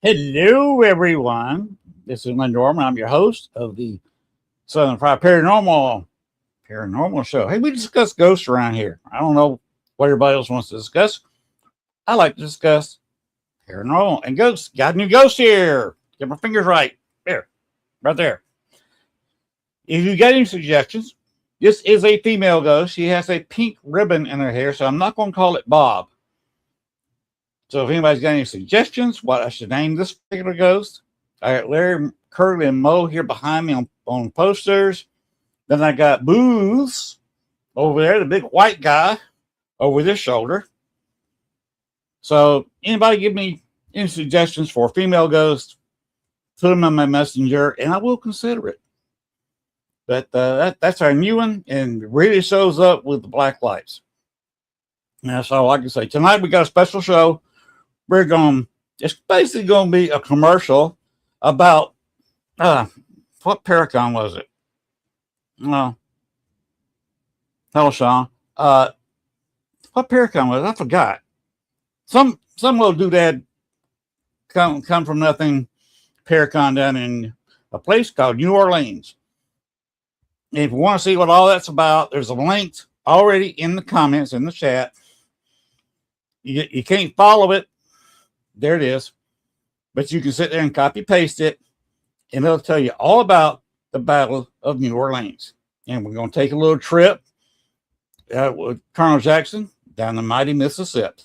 Hello, everyone. This is Len Dorman. I'm your host of the Southern Fried Paranormal Show. Hey, we discuss ghosts around here. I don't know what everybody else wants to discuss. I like to discuss paranormal and ghosts. Got a new ghost here. Get my fingers right. There, right there. If you got any suggestions, this is a female ghost. She has a pink ribbon in her hair, so I'm not going to call it Bob. So if anybody's got any suggestions, what I should name this particular ghost, I got Larry, Curly, and Mo here behind me on posters. Then I got Booths over there, the big white guy over this shoulder. So anybody give me any suggestions for a female ghost, put them on my messenger, and I will consider it. But that's our new one, and it really shows up with the black lights. And that's all I can say. Tonight we got a special show. It's basically going to be a commercial about, what Paracon was it? Hello, Sean. What Paracon was it? I forgot. Some little doodad come from nothing Paracon down in a place called New Orleans. And if you want to see what all that's about, there's a link already in the comments, in the chat. You can't follow it. There it is. But you can sit there and copy paste it, and it'll tell you all about the Battle of New Orleans. And we're going to take a little trip with Colonel Jackson down the mighty Mississippi.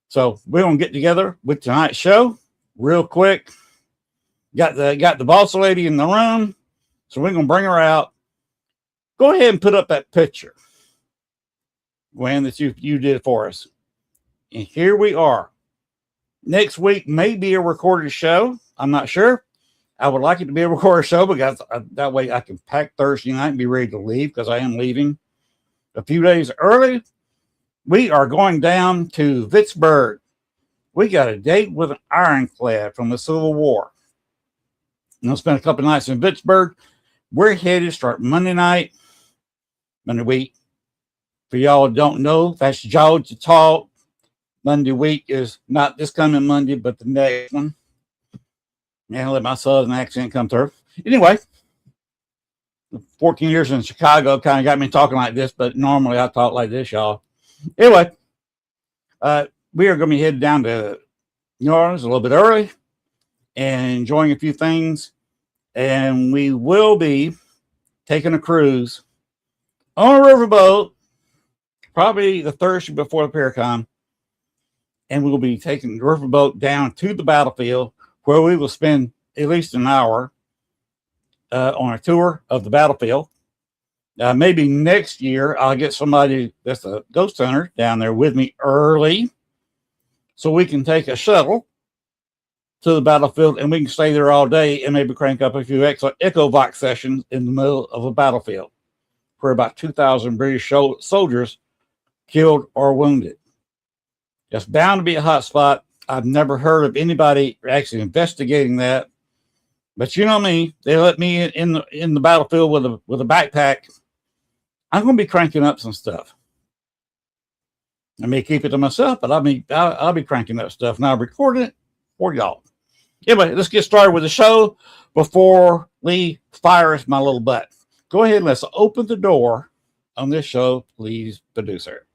So we're going to get together with tonight's show real quick. Got the boss lady in the room, so we're going to bring her out. Go ahead and put up that picture, Gwen, that you did for us. And here we are. Next week may be a recorded show. I'm not sure. I would like it to be a recorded show because that way I can pack Thursday night and be ready to leave, because I am leaving a few days early. We are going down to Vicksburg. We got a date with an ironclad from the Civil War. And I'll spend a couple nights in Vicksburg. We're headed to start Monday week. For y'all who don't know, that's Georgia Talk. Monday week is not this coming Monday, but the next one. And let my southern accent come through. Anyway, 14 years in Chicago kind of got me talking like this, but normally I talk like this, y'all. Anyway, we are going to be headed down to New Orleans a little bit early and enjoying a few things. And we will be taking a cruise on a riverboat, probably the Thursday before the Paracon. And we'll be taking the riverboat down to the battlefield, where we will spend at least an hour on a tour of the battlefield. Maybe next year I'll get somebody that's a ghost hunter down there with me early, so we can take a shuttle to the battlefield and we can stay there all day and maybe crank up a few Echo Vox sessions in the middle of a battlefield, where about 2,000 British soldiers killed or wounded. It's bound to be a hot spot. I've never heard of anybody actually investigating that, but you know me, they let me in the battlefield with a backpack. I'm going to be cranking up some stuff. I may keep it to myself, but I'll be cranking up stuff, and I'll record it for y'all. Anyway, let's get started with the show before Lee fires my little butt. Go ahead and let's open the door on this show, please, producer.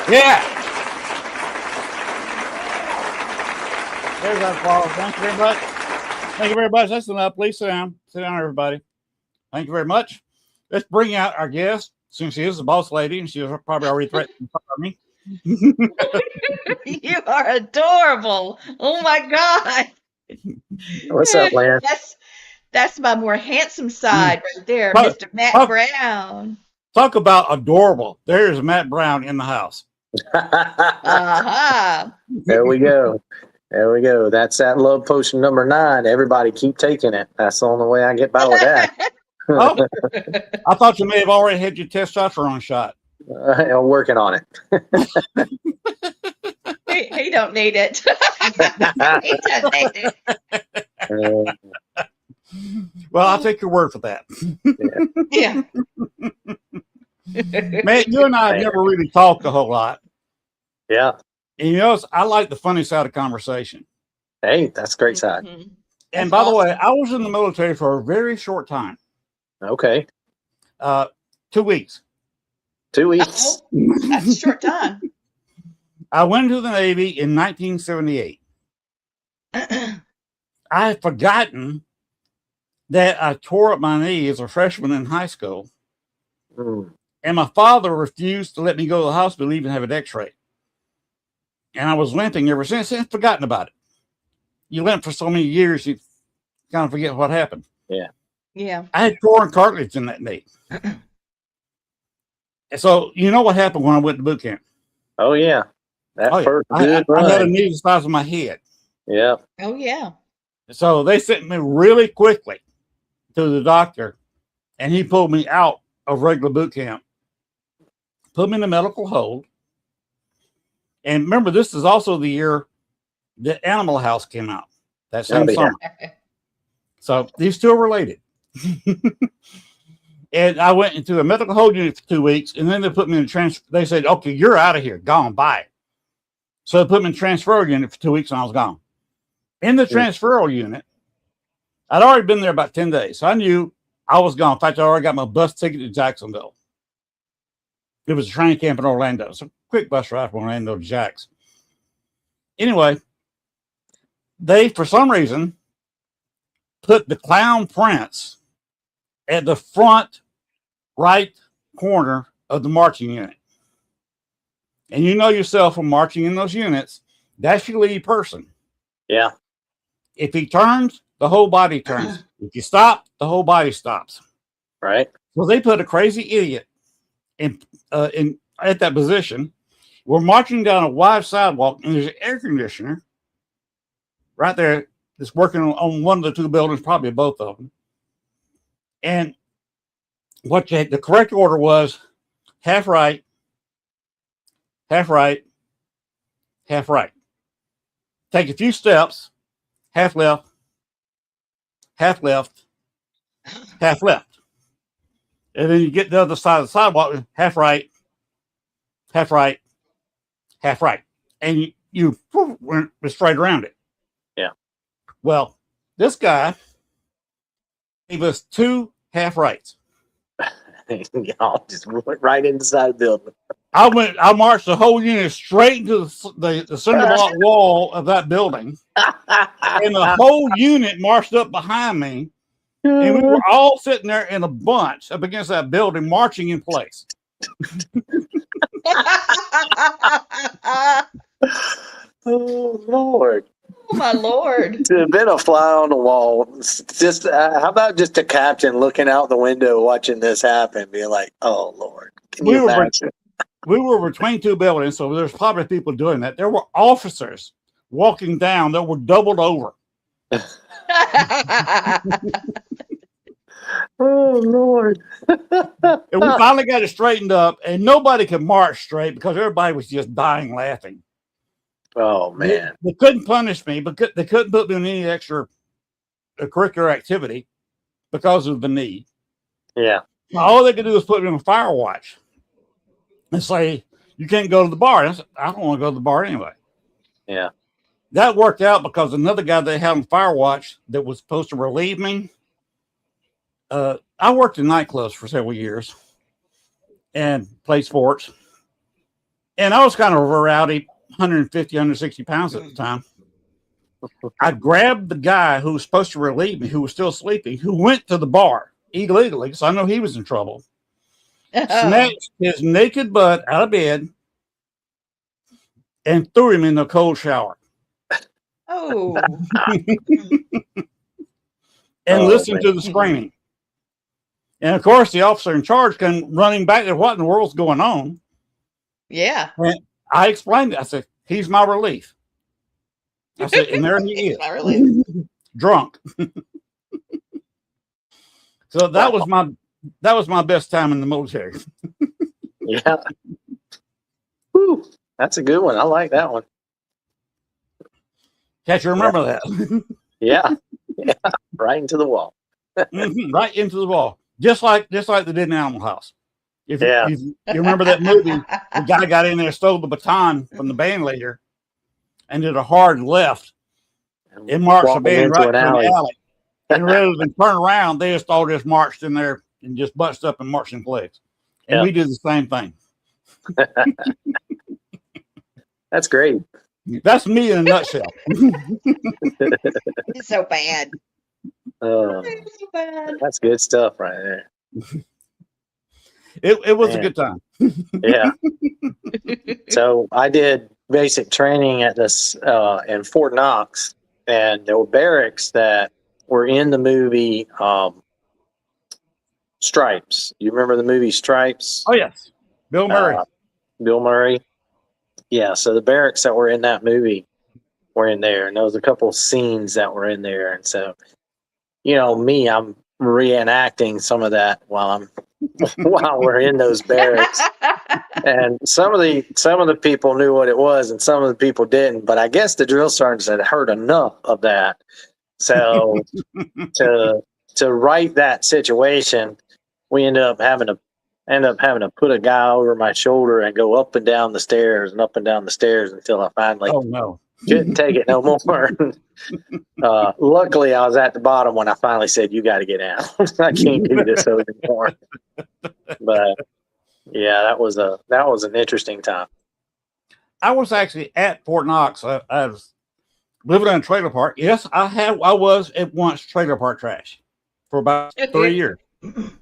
Yeah. There's our fall. Thank you very much. Thank you very much. That's enough. Please sit down. Sit down, everybody. Thank you very much. Let's bring out our guest, since she is the boss lady, and she was probably already threatening to fire me. You are adorable. Oh my God. What's up, Len? That's my more handsome side right there, Talk- Mr. Matt talk- Brown. Talk about adorable. There's Matt Brown in the house. Uh-huh. There we go. There we go. That's that love potion number 9. Everybody keep taking it. That's the only way I get by with that. Oh, I thought you may have already had your testosterone shot. I'm working on it. He don't need it. He doesn't need it. Well, I'll take your word for that. Yeah. Man, you and I have never really talked a whole lot. Yeah. And you know, I like the funny side of conversation. Hey, that's a great side. Mhm. And That's by the awesome. way, I was in the military for a very short time. Okay. 2 weeks. 2 weeks. Oh, that's a short time. I went into the Navy in 1978. I had forgotten that I tore up my knee as a freshman in high school. Mm. And my father refused to let me go to the hospital, even have an x-ray. And I was limping ever since. I've forgotten about it. You limp for so many years, you kind of forget what happened. Yeah. I had torn cartilage in that knee. And so, you know what happened when I went to boot camp? Oh, yeah. That Oh, yeah. first I good had a run. knee the size of my head. Yeah. Oh, yeah. So they sent me really quickly to the doctor, and he pulled me out of regular boot camp, put me in a medical hold. And remember, this is also the year that Animal House came out, that same Oh, yeah. summer. So these two are related. And I went into a medical hold unit for 2 weeks, and then they put me in a transfer. They said, okay, you're out of here. Gone. Bye. So they put me in a transferal unit for 2 weeks, and I was gone. In the transferal unit, I'd already been there about 10 days. So I knew I was gone. In fact, I already got my bus ticket to Jacksonville. It was a training camp in Orlando. So quick bus ride from Orlando to Jax. Anyway, they, for some reason, put the clown prince at the front right corner of the marching unit. And you know yourself from marching in those units, that's your lead person. Yeah. If he turns, the whole body turns. If you stop, the whole body stops. Right. So they put a crazy idiot in at that position. We're marching down a wide sidewalk, and there's an air conditioner right there that's working on one of the two buildings, probably both of them. And the correct order was half right, half right, half right. Take a few steps, half left, half left, half left. And then you get the other side of the sidewalk, half right, half right, half right. And you went straight around it. Yeah. Well, this guy gave us 2 half rights. Y'all just went right inside the building. I marched the whole unit straight into the cinder block wall of that building. And the whole unit marched up behind me. And we were all sitting there in a bunch up against that building, marching in place. Oh, Lord. Oh, my Lord. To have been a fly on the wall. Just how about just a captain looking out the window watching this happen, being like, "Oh Lord, can you imagine?" We were between two buildings, so there's probably people doing that. There were officers walking down that were doubled over. Oh Lord. And we finally got it straightened up, and nobody could march straight because everybody was just dying laughing. Oh man. They couldn't punish me, but they couldn't put me in any extra curricular activity because of the knee. Yeah. All they could do was put me on a fire watch and say, you can't go to the bar. And I said, I don't want to go to the bar anyway. Yeah. That worked out because another guy they had on fire watch that was supposed to relieve me. I worked in nightclubs for several years and played sports. And I was kind of a rowdy, 150, 160 pounds at the time. I grabbed the guy who was supposed to relieve me, who was still sleeping, who went to the bar illegally, because I know he was in trouble. Snatched his naked butt out of bed and threw him in the cold shower. Oh. And listened man. to the screaming. And of course, the officer in charge came running back to what in the world's going on. Yeah. And I explained it. I said, he's my relief. I said, and there he is, My relief. drunk. So that was my best time in the military. Yeah. Whew, that's a good one. I like that one. Can't you remember that? Yeah. Yeah. Right into the wall. Right into the wall. Just like they did in Animal House. If Yeah. you remember that movie, the guy got in there, stole the baton from the band leader, and did a hard left. It marched the Walking band into right an to alley. the alley. And rather than turn around, they just all just marched in there and just bunched up and marched in place. And Yeah. we did the same thing. That's great. That's me in a nutshell. It's so bad. It's so bad. That's good stuff right there. It was Man. a good time. Yeah. So I did basic training at this in Fort Knox, and there were barracks that were in the movie Stripes. You remember the movie Stripes? Oh, yes. Bill Murray. Bill Murray. Yeah. So the barracks that were in that movie were in there, and there was a couple of scenes that were in there, and so me, I'm reenacting some of that while we're in those barracks. And some of the people knew what it was, and some of the people didn't. But I guess the drill sergeants had heard enough of that, so to write that situation, we ended up having to put a guy over my shoulder and go up and down the stairs and up and down the stairs until I finally Oh, no. couldn't take it no more. Luckily, I was at the bottom when I finally said, "You got to get out. I can't do this anymore." But yeah, that was an interesting time. I was actually at Fort Knox. I was living in a trailer park. Yes, I was at once trailer park trash for about 3 years.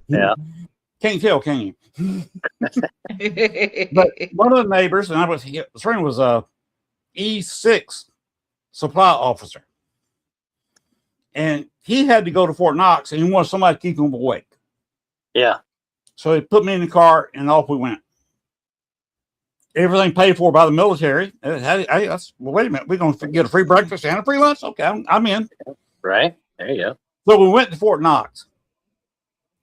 Yeah. Can't tell, can you? But one of the neighbors, and his friend was a E6 supply officer. And he had to go to Fort Knox, and he wanted somebody to keep him awake. Yeah. So he put me in the car, and off we went. Everything paid for by the military. Well, wait a minute. We're going to get a free breakfast and a free lunch? Okay, I'm in. Right. There you go. So we went to Fort Knox,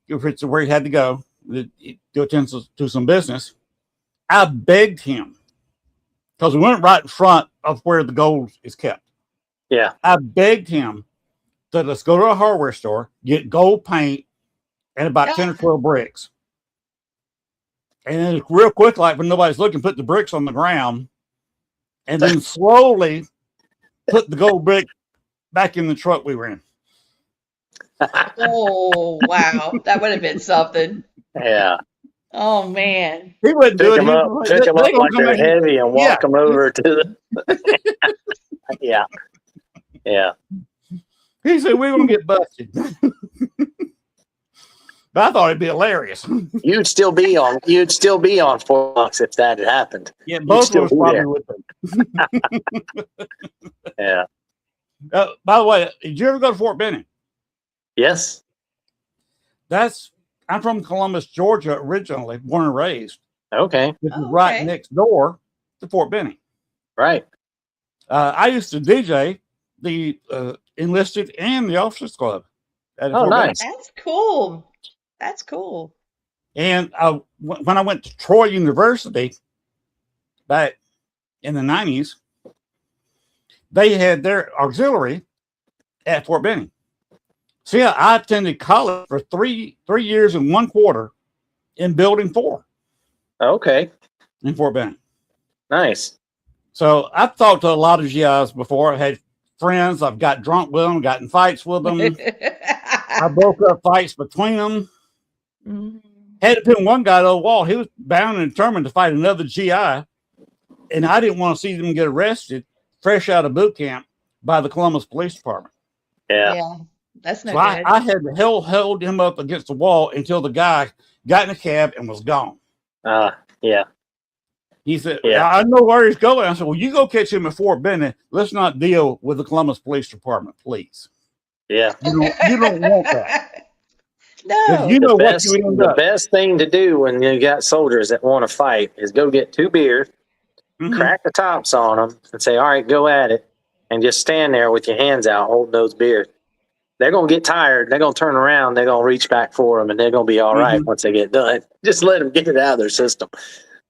where he had to go to attend to some business. I begged him, because we went right in front of where the gold is kept. Yeah. I begged him that let's go to a hardware store, get gold paint, and about 10 or 12 bricks. And then real quick, like when nobody's looking, put the bricks on the ground, and then slowly put the gold brick back in the truck we were in. Oh, wow. That would have been something. Yeah. Oh, man. He wouldn't do Pick it. them up like they're heavy and walk them over to the. Yeah. Yeah. He said, we're going to get busted. But I thought it'd be hilarious. You'd still be on Fort Knox if that had happened. Yeah, both of us probably there. would be. Yeah. By the way, did you ever go to Fort Benning? Yes. I'm from Columbus, Georgia, originally, born and raised. Okay. This is right next door to Fort Benning. Right. I used to DJ the enlisted and the officers club. At Oh, Fort nice. Benning. That's cool. That's cool. And when I went to Troy University back in the 90s, they had their auxiliary at Fort Benning. So yeah, I attended college for three years and 1 quarter in Building 4 Okay. in Fort Benning. Nice. So I've talked to a lot of GIs before. I had friends. I've got drunk with them, got in fights with them. I broke up fights between them. Had to pin one guy to the wall. He was bound and determined to fight another GI. And I didn't want to see them get arrested fresh out of boot camp by the Columbus Police Department. Yeah. Yeah. That's no So good. I had to hold him up against the wall until the guy got in the cab and was gone. Yeah. He said, Yeah. I know where he's going. I said, well, you go catch him at Fort Benning. Let's not deal with the Columbus Police Department, please. Yeah. You don't want that. No. You know what Best, you end the up. best thing to do when you got soldiers that want to fight is go get 2 beers, Mhm. crack the tops on them, and say, all right, go at it. And just stand there with your hands out holding those beers. They're going to get tired. They're going to turn around. They're going to reach back for them, and they're going to be all right Mhm. once they get done. Just let them get it out of their system.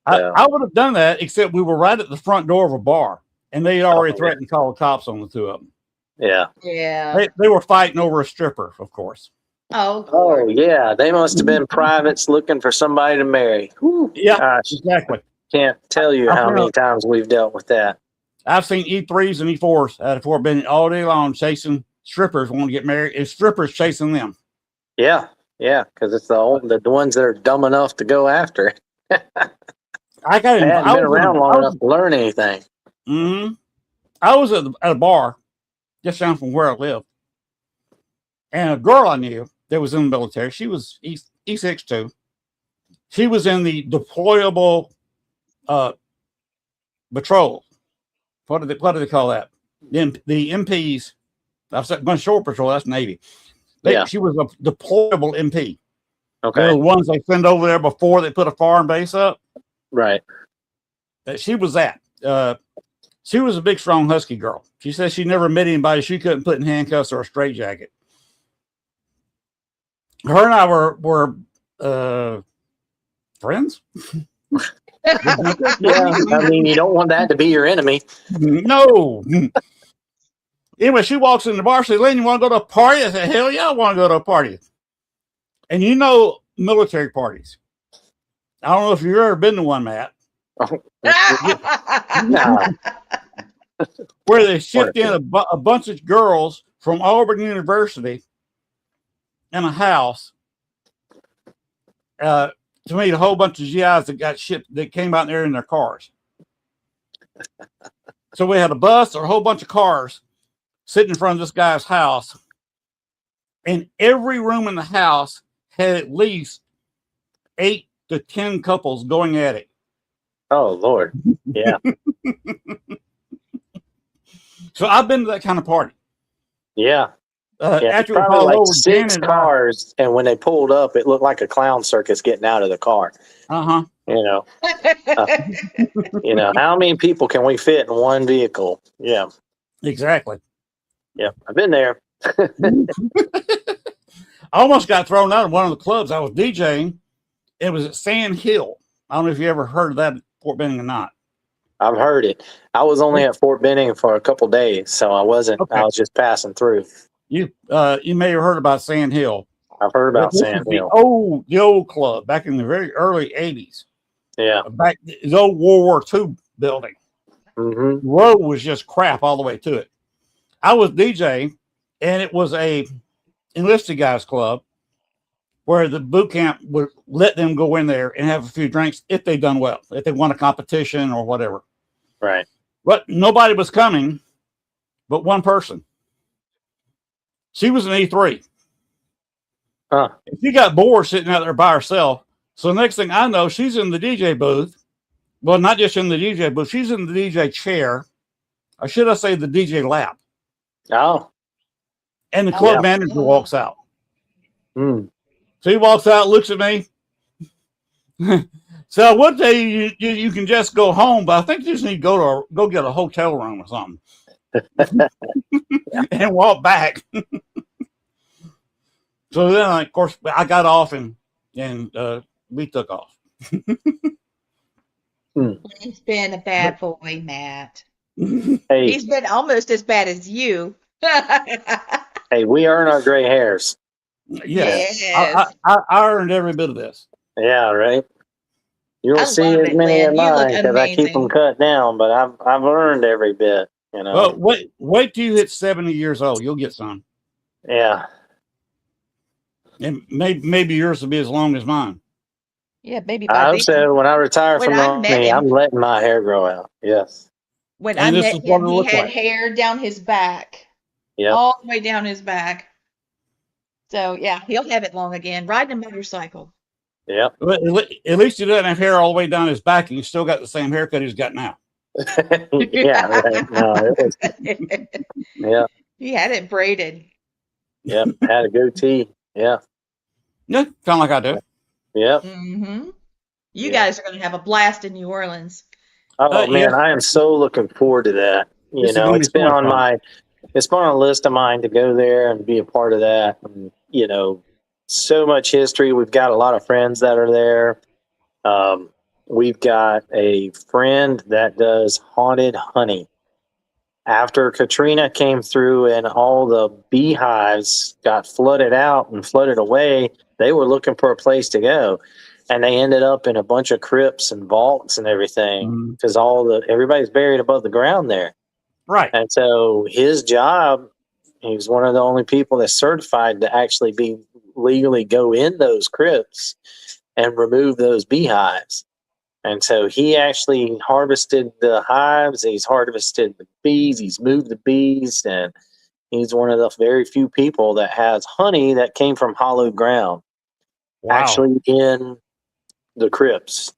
I would have done that, except we were right at the front door of a bar, and they had already threatened to call the cops on the 2 of them. Yeah. Yeah. They were fighting over a stripper, of course. Oh, Oh, yeah. They must have been privates looking for somebody to marry. Whew. Yeah, Gosh, exactly. can't tell you how many times we've dealt with that. I've seen E3s and E4s out of Fort Benning all day long chasing strippers wanting to get married, and strippers chasing them. Yeah. Yeah. Because it's the ones that are dumb enough to go after. I got They hadn't been around long enough to learn anything. Mm-hmm. I was at a bar just down from where I lived, and a girl I knew that was in the military. She was E6 too. She was in the deployable patrol. What do they call that? The MPs. I said going shore patrol. That's Navy. She was a deployable MP. Okay. They're the ones they send over there before they put a foreign base up. Right. She was that. She was a big, strong, husky girl. She said she never met anybody she couldn't put in handcuffs or a straitjacket. Her and I were friends. Yeah. I mean, you don't want that to be your enemy. No. Anyway, she walks in the bar. She said, "Len, you want to go to a party?" I said, "Hell yeah, I want to go to a party." And you know military parties. I don't know if you've ever been to one, Matt. No. Where they shift in a bunch of girls from Auburn University in a house to meet a whole bunch of GIs that got shipped that came out there in their cars. So we had a bus or a whole bunch of cars sitting in front of this guy's house, and every room in the house had at least 8 to 10 couples going at it. Oh, Lord. Yeah. So I've been to that kind of party. Yeah. After probably like over, 6 cars, and when they pulled up, it looked like a clown circus getting out of the car. Uh-huh. You know, how many people can we fit in one vehicle? Yeah. Exactly. Yeah. I've been there. I almost got thrown out of one of the clubs I was DJing. It was at Sand Hill. I don't know if you ever heard of that at Fort Benning or not. I've heard it. I was only at Fort Benning for a couple days, so I wasn't. Okay. I was just passing through. You may have heard about Sand Hill. I've heard about Sand Hill. The old club back in the very early 80s. Yeah. Back the old World War II building. Mm-hmm. The road was just crap all the way to it. I was DJing, and it was a enlisted guys club where the boot camp would let them go in there and have a few drinks if they done well, if they won a competition or whatever. Right. But nobody was coming but one person. She was an E3. Huh. She got bored sitting out there by herself. So next thing I know, she's in the DJ booth. Well, not just in the DJ booth, she's in the DJ chair. Or should I say the DJ lap? Oh. And the club manager walks out. Mm. So he walks out, looks at me. So I would tell you, you can just go home, but I think you just need to go get a hotel room or something. And walk back. So then, of course, I got off and we took off. He's been a bad boy, Matt. Hey, He's been almost as bad as you. hey, we earn our gray hairs. Yes. Yes. I earned every bit of this. Yeah, right. You I don't see love as it, many Len. of You look mine because I keep them amazing. cut down, but I've earned every bit. You know. Well, wait till you hit 70 years old. You'll get some. Yeah. And maybe yours will be as long as mine. Yeah, maybe I by hope so. When I retire When from I the met Army, him. I'm letting my hair grow out. Yes. When I And this met is what him, it he looked had like. hair down his back, Yep. all the way down his back. So yeah, he'll have it long again, riding a motorcycle. Yep. At least he doesn't have hair all the way down his back, and he's still got the same haircut he's got now. Yeah. Right. No, it was. Yeah. He had it braided. Yep. Had a goatee. Yeah. Yeah, kind of like I do. Yep. You Yeah. guys are going to have a blast in New Orleans. Oh man, yes. I am so looking forward to that. This is gonna be It's so been much on fun. it's been on a list of mine to go there and be a part of that. And, so much history. We've got a lot of friends that are there. We've got a friend that does haunted honey. After Katrina came through and all the beehives got flooded out and flooded away, they were looking for a place to go. And they ended up in a bunch of crypts and vaults and everything because everybody's buried above the ground there. Right. And so his job, he was one of the only people that's certified to actually be legally go in those crypts and remove those beehives. And so he actually harvested the hives, he's harvested the bees, he's moved the bees, and he's one of the very few people that has honey that came from hollowed ground, Wow. actually in the crypts.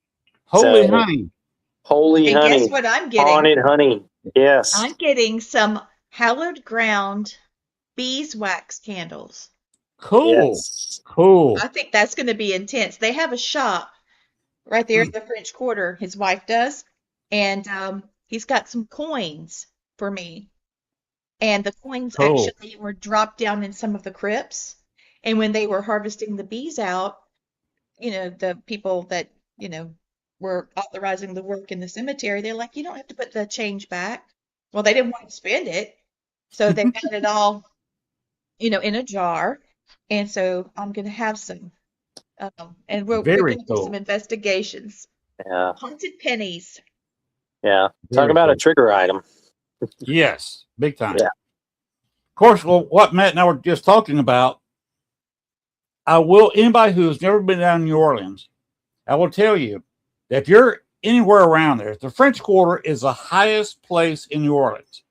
Holy So, honey. Holy And honey. guess what I'm getting? Haunted honey. Yes. I'm getting some hallowed ground beeswax candles. Cool. Yes. Cool. I think that's going to be intense. They have a shop right there in the French Quarter, his wife does, and he's got some coins for me. And the coins Cool. actually were dropped down in some of the crypts. And when they were harvesting the bees out, the people that, were authorizing the work in the cemetery, they're like, you don't have to put the change back. Well, they didn't want to spend it. So they got it all, in a jar. And so I'm going to have some. And we're Very going to do cool. some investigations. Yeah. Haunted pennies. Yeah. Very Talk about a cool. trigger item. Yes, big time. Yeah. Of course, well, what Matt and I were just talking about, anybody who's never been down in New Orleans, I will tell you that if you're anywhere around there, the French Quarter is the highest place in New Orleans,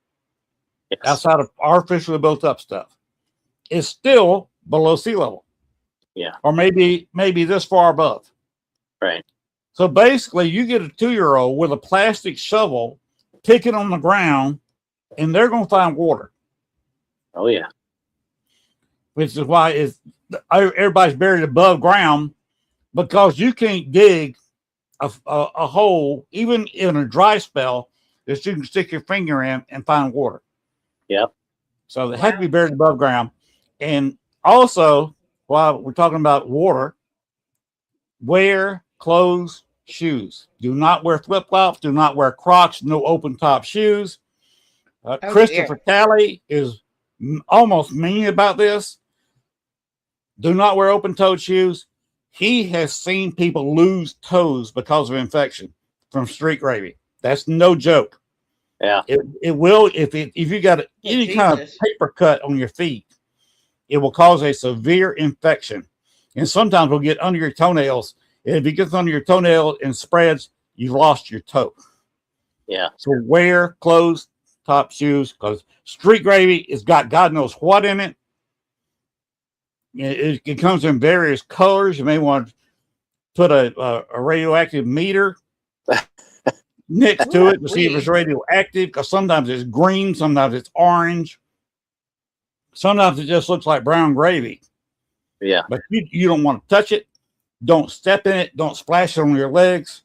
Yes. outside of artificially built up stuff. It's still below sea level. Yeah. Or maybe this far above. Right. So basically, you get a 2-year-old with a plastic shovel, pick it on the ground, and they're going to find water. Oh, yeah. Which is why everybody's buried above ground, because you can't dig a hole, even in a dry spell, that you can stick your finger in and find water. Yep. So they have to be buried above ground. And also, while we're talking about water, wear closed shoes. Do not wear flip-flops. Do not wear Crocs. No open-top shoes. Christopher Talley is almost mean about this. Do not wear open-toed shoes. He has seen people lose toes because of infection from street gravy. That's no joke. Yeah. It will, if you got any kind of paper cut on your feet, it will cause a severe infection. And sometimes it'll get under your toenails. And if it gets under your toenail and spreads, you've lost your toe. Yeah. So wear closed top shoes, because street gravy has got God knows what in it. It comes in various colors. You may want to put a radioactive meter next to it to see if it's radioactive, because sometimes it's green, sometimes it's orange, sometimes it just looks like brown gravy. Yeah. But you don't want to touch it. Don't step in it. Don't splash it on your legs.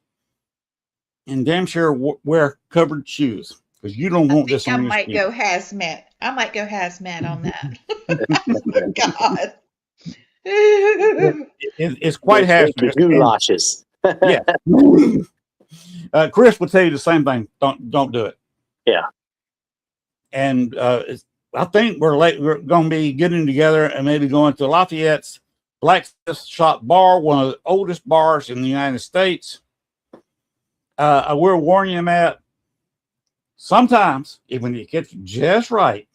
And damn sure wear covered shoes, because you don't want this on your skin. Go hazmat. I might go hazmat on that. God. It's quite hazardous. Goulashes. Yeah. Chris will tell you the same thing. Don't do it. Yeah. And I think we're going to be getting together and maybe going to Lafayette's Blacksmith Shop Bar, one of the oldest bars in the United States. I will warn you, Matt, sometimes, when you get just right,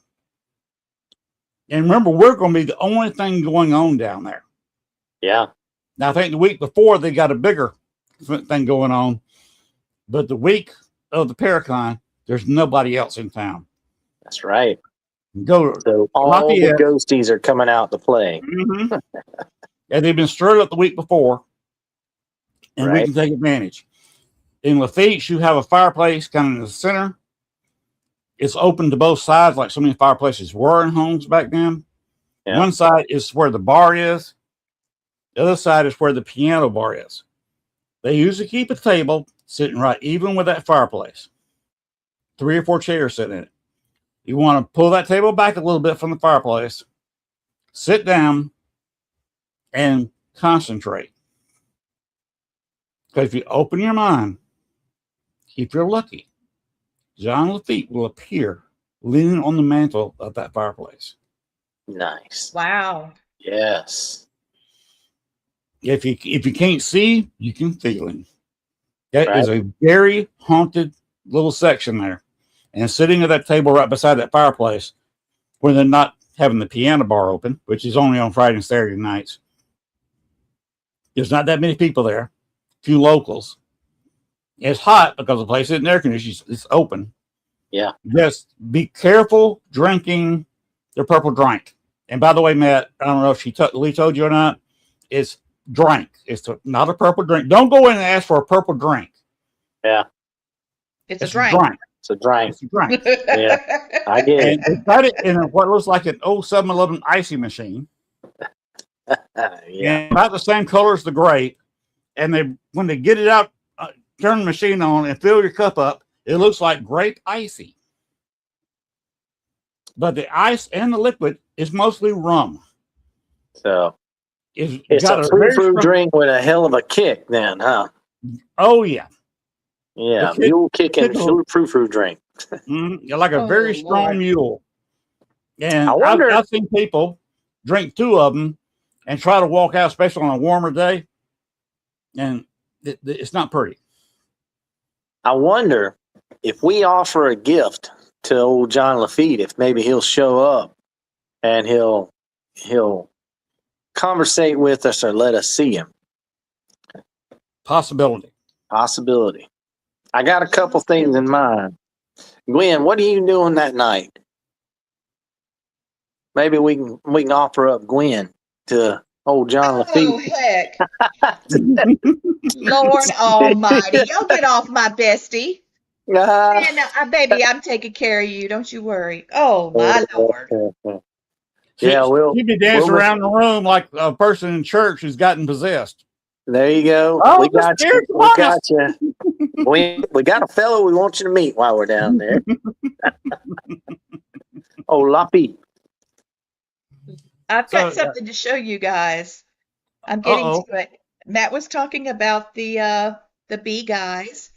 and remember, we're going to be the only thing going on down there. Yeah. Now, I think the week before, they got a bigger thing going on. But the week of the Paracon, there's nobody else in town. That's right. Go So all Lafayette. the ghosties are coming out to play. Mm-hmm. And they've been stirred up the week before, and we Right. can take advantage. In Lafitte, you have a fireplace kind of in the center. It's open to both sides, like so many fireplaces were in homes back then. Yeah. One side is where the bar is. The other side is where the piano bar is. They usually keep a table sitting right even with that fireplace. 3 or 4 chairs sitting in it. You want to pull that table back a little bit from the fireplace, sit down, and concentrate. Because if you open your mind, if you're lucky, John Lafitte will appear leaning on the mantle of that fireplace. Nice. Wow. Yes. If you can't see, you can feel him. That Right. is a very haunted little section there. And sitting at that table right beside that fireplace, where they're not having the piano bar open, which is only on Friday and Saturday nights. There's not that many people there, few locals. It's hot because the place isn't air conditioned, it's open. Yeah. Just be careful drinking the purple drink. And by the way, Matt, I don't know if Lee told you or not, it's drink. It's not a purple drink. Don't go in and ask for a purple drink. Yeah. It's a It's drink. It's a drink. It's a drink. Yeah. I get And they got it in what looks like an old 7-Eleven icy machine. it. Yeah. And about the same color as the grape. And when they get it out, turn the machine on and fill your cup up, it looks like grape icy. But the ice and the liquid is mostly rum. So It's a very frou-frou strong drink with a hell of a kick then, huh? Oh, yeah. Yeah. The kick- Mule kicking kick- frou-frou drink. You're like a Oh, very strong Lord. mule. And I wonder- I've seen people drink 2 of them and try to walk out, especially on a warmer day. And it's not pretty. I wonder if we offer a gift to old John Lafitte, if maybe he'll show up and he'll conversate with us or let us see him. Possibility. Possibility. I got a couple things in mind. Gwen, what are you doing that night? Maybe we can offer up Gwen to old John Oh, Lafitte. heck. Lord almighty. Y'all get off my bestie. Man, baby, I'm taking care of you. Don't you worry. Oh, my Lord. Yeah, You'd be dancing we'll- around the room like a person in church who's gotten possessed. There you go. Oh, we the got you. Spirit's We upon got us. you. We got a fellow we want you to meet while we're down there. Oh, Lappy. I've got So- something to show you guys. I'm getting Uh-oh. to it. Matt was talking about the bee guys,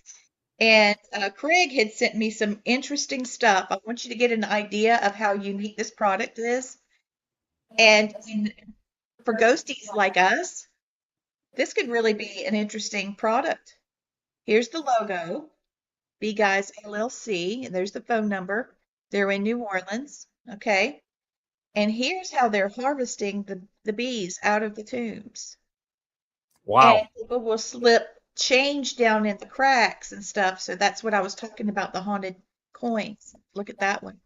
and Craig had sent me some interesting stuff. I want you to get an idea of how unique this product is. And for ghosties like us, this could really be an interesting product. Here's the logo, Bee Guys LLC, and there's the phone number. They're in New Orleans, okay? And here's how they're harvesting the bees out of the tombs. Wow. And people will slip change down in the cracks and stuff. So that's what I was talking about, the haunted coins. Look at that one.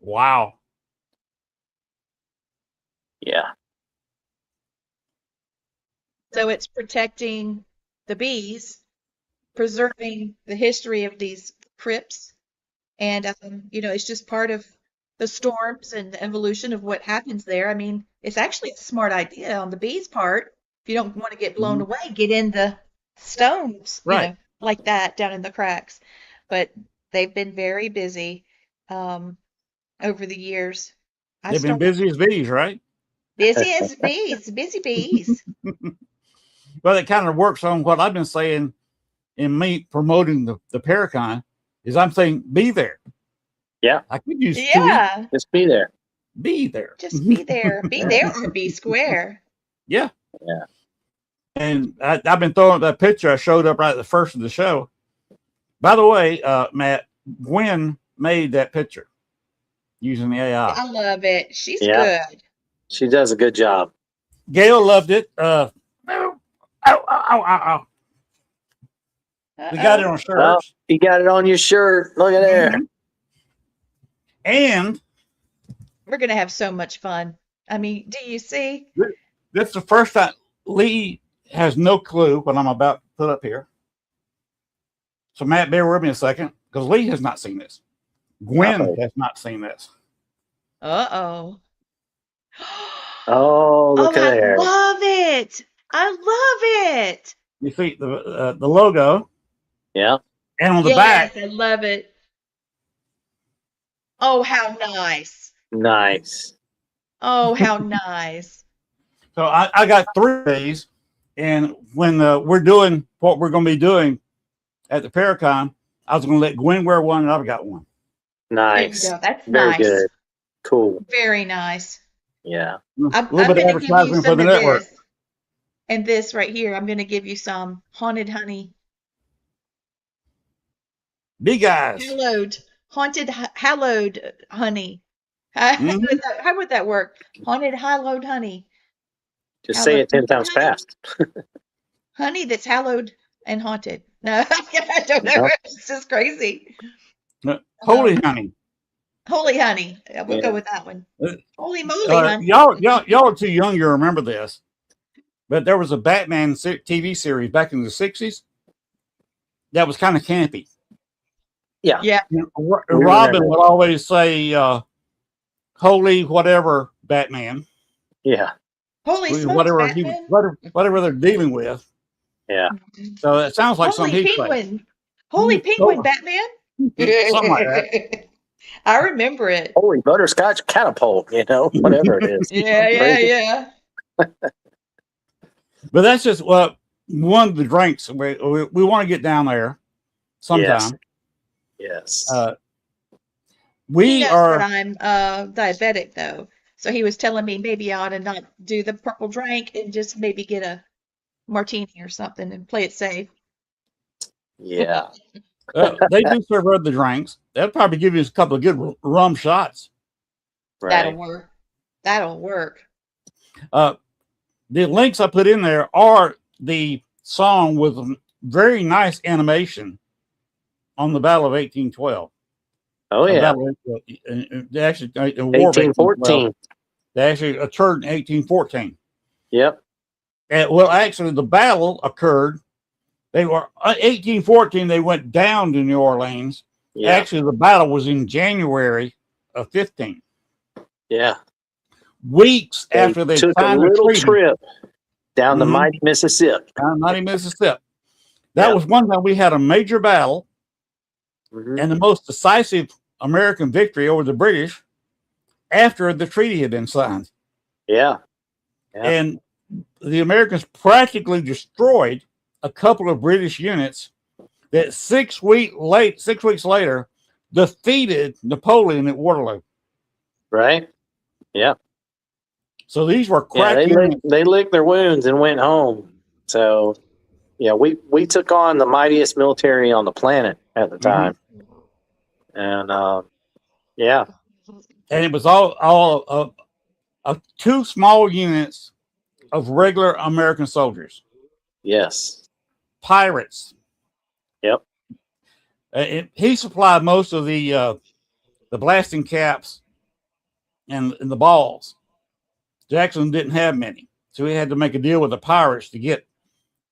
Wow. Yeah. So it's protecting the bees, preserving the history of these crypts. And, it's just part of the storms and the evolution of what happens there. I mean, it's actually a smart idea on the bees' part. If you don't want to get blown away, get in the stones, Right. like that down in the cracks. But they've been very busy over the years. They've been busy as bees, right? Busy as bees, busy bees. Well, it kind of works on what I've been saying in me promoting the Paracon is I'm saying be there. Yeah. I could use 2 weeks. Yeah, Just be there. Be there. just be there. Be there or be square. Yeah. Yeah. And I've been throwing that picture I showed up right at the first of the show. By the way, Matt, Gwen made that picture using the AI. I love it. She's Yeah. good. She does a good job. Gail loved it. Ow, ow, ow, ow, ow. We got it Uh-oh. on shirts. You got it on your shirt. Look at there. Mhm. And We're gonna have so much fun. I mean, do you see? this is the first time Lee has no clue what I'm about to put up here. So Matt, bear with me a second, because Lee has not seen this. Gwen Uh-oh. has not seen this. Uh-oh. Oh, look Oh, at I there. love it. I love it. You see the logo, Yeah. and on the Yes, back, I love it. Oh, how nice. Nice. Oh, how nice. so I got 3 of these, and when we're doing what we're going to be doing at the Paracon, I was going to let Gwen wear one, and I've got one. There you Nice. go. That's Very nice. good. Cool. Very nice. Yeah. I'm A little bit of going to give you advertising for some the of network. this. And this right here, I'm going to give you some haunted honey. Big guys. Hallowed honey. How Mhm. how would that work? Haunted hallowed honey. Just say it 10 Hallowed times honey. fast. Honey that's hallowed and haunted. No, I don't know. No. It's just crazy. Holy honey. Holy honey. Yeah, we'll go Yeah. with that one. Uh, Holy moly, honey. y'all are too young to remember this, but there was a Batman TV series back in the 60s that was kind of campy. Yeah. Yeah. You know, We Robin remember. would always say, holy whatever Batman, Yeah. Holy smokes, whatever Batman. whatever they're dealing with. Yeah. So it sounds like Holy something he'd say. penguin. Holy penguin, Batman. Something like that. I remember it. Holy butterscotch catapult, whatever it is. Yeah, yeah, Crazy. yeah. But that's just one of the drinks. We want to get down there sometime. Yes. We He knows are. that I'm diabetic though. So he was telling me maybe I ought to not do the purple drink and just maybe get a martini or something and play it safe. Yeah. They do serve other drinks. They'll probably give you a couple of good rum shots. That'll Right. work. That'll work. The links I put in there are the song with a very nice animation on the Battle of 1812. Oh, yeah. They actually, the War of 1814. They actually occurred in 1814. Yep. Well, actually, the battle occurred. They were 1814. They went down to New Orleans. Yeah. Actually, the battle was in January of 15. Yeah. Weeks after they took a signed little treaty trip down the Mhm. mighty Mississippi. down mighty Mississippi. That Yeah. was one time we had a major battle Mhm. and the most decisive American victory over the British after the treaty had been signed. Yeah. Yeah. And the Americans practically destroyed a couple of British units that 6 weeks later defeated Napoleon at Waterloo. Right. Yeah. So these were Yeah. crack units. They licked their wounds and went home. So, yeah, we took on the mightiest military on the planet at the time. And, yeah. And it was all two small units of regular American soldiers, Yes. pirates. Yep. He supplied most of the blasting caps and the balls. Jackson didn't have many, so he had to make a deal with the pirates to get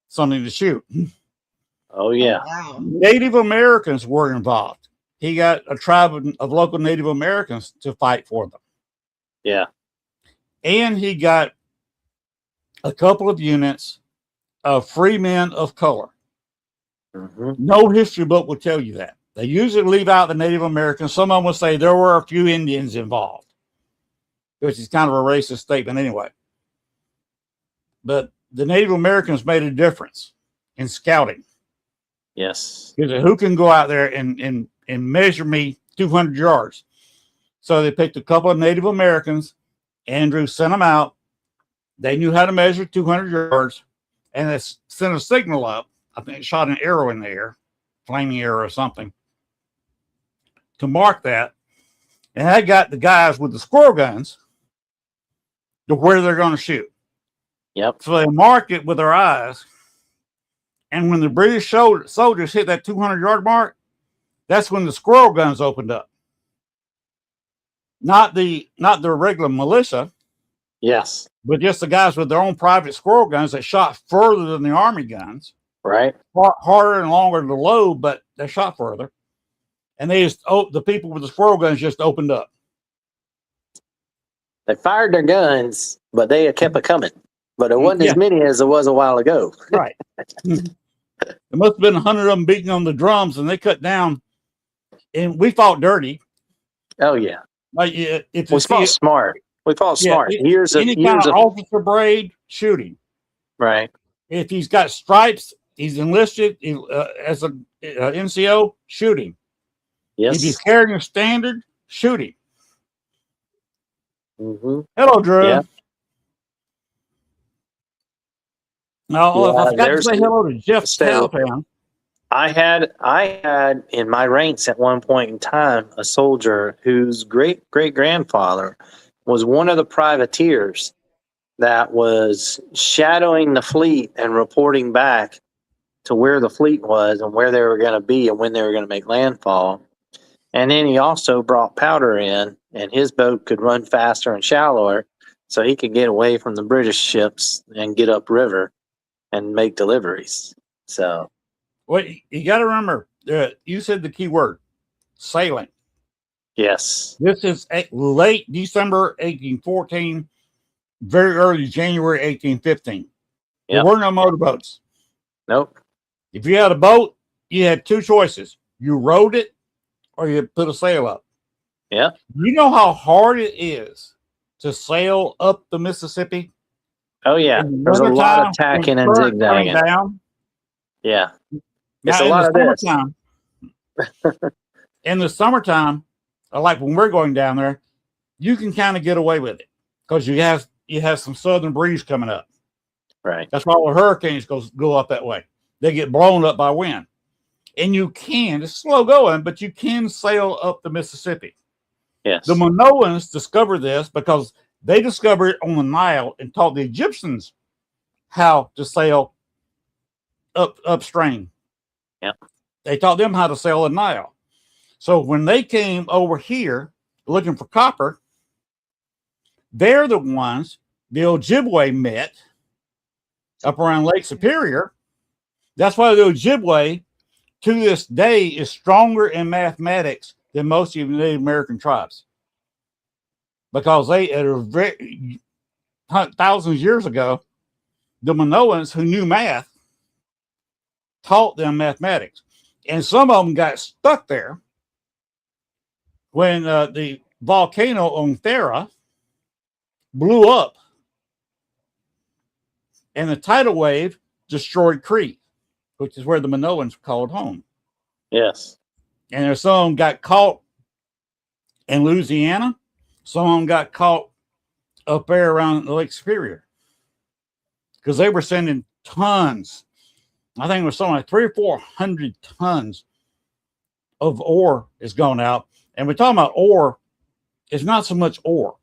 something to shoot. Oh, yeah. Wow. Native Americans were involved. He got a tribe of local Native Americans to fight for them. Yeah. And he got a couple of units of free men of color. Hmm. No history book will tell you that. They usually leave out the Native Americans. Some of them will say there were a few Indians involved, which is kind of a racist statement anyway. But the Native Americans made a difference in scouting. Yes. He said, who can go out there and measure me 200 yards? So they picked a couple of Native Americans. Andrew sent them out. They knew how to measure 200 yards, and they sent a signal up. I think it shot an arrow in the air, flaming arrow or something, to mark that. And I got the guys with the squirrel guns to where they're going to shoot. Yep. So they marked it with their eyes, And when the British soldiers hit that 200-yard mark, that's when the squirrel guns opened up. Not the regular militia, Yes. but just the guys with their own private squirrel guns that shot further than the army guns. Right. Harder and longer to load, but they shot further. And the people with the squirrel guns just opened up. They fired their guns, but they kept it coming. But it wasn't as many as it was a while ago. Right. There must have been 100 of them beating on the drums, and they cut down. And we fought dirty. Oh yeah. Like we fought smart. We fought smart. Any kind of officer braid shooting. Right. If he's got stripes, he's enlisted as a NCO, shooting. Yes. If he's carrying a standard, shooting. Mm-hmm. Hello, Drew. Yeah. Now, I forgot to say hello to Jeff Talpan. I had in my ranks at one point in time a soldier whose great grandfather was one of the privateers that was shadowing the fleet and reporting back to where the fleet was and where they were going to be and when they were going to make landfall. And then he also brought powder in, and his boat could run faster and shallower, so he could get away from the British ships and get upriver and make deliveries. So, well, you got to remember, you said the key word, sailing. Yes. This is late December 1814, very early January 1815. There were no motorboats. Nope. If you had a boat, you had two choices. You rowed it or you put a sail up. Yeah. You know how hard it is to sail up the Mississippi? Oh, yeah. There's a lot of tacking and zigzagging. Down. Yeah. It's a lot of this. In the summertime, like when we're going down there, you can kind of get away with it because you have some southern breeze coming up. Right. That's why all the hurricanes go up that way. They get blown up by wind. And it's slow going, but you can sail up the Mississippi. Yes. The Minoans discovered this because they discovered it on the Nile and taught the Egyptians how to sail upstream. Yep. They taught them how to sail the Nile. So when they came over here looking for copper, they're the ones the Ojibwe met up around Lake Superior. That's why the Ojibwe to this day is stronger in mathematics than most of the Native American tribes. Because thousands of years ago, the Minoans who knew math taught them mathematics. And some of them got stuck there when the volcano on Thera blew up and the tidal wave destroyed Crete, which is where the Minoans called home. Yes. And there's some of them got caught in Louisiana. Some of them got caught up there around Lake Superior because they were sending tons. I think it was something like 300 or 400 tons of ore is going out. And we're talking about ore. It's not so much ore.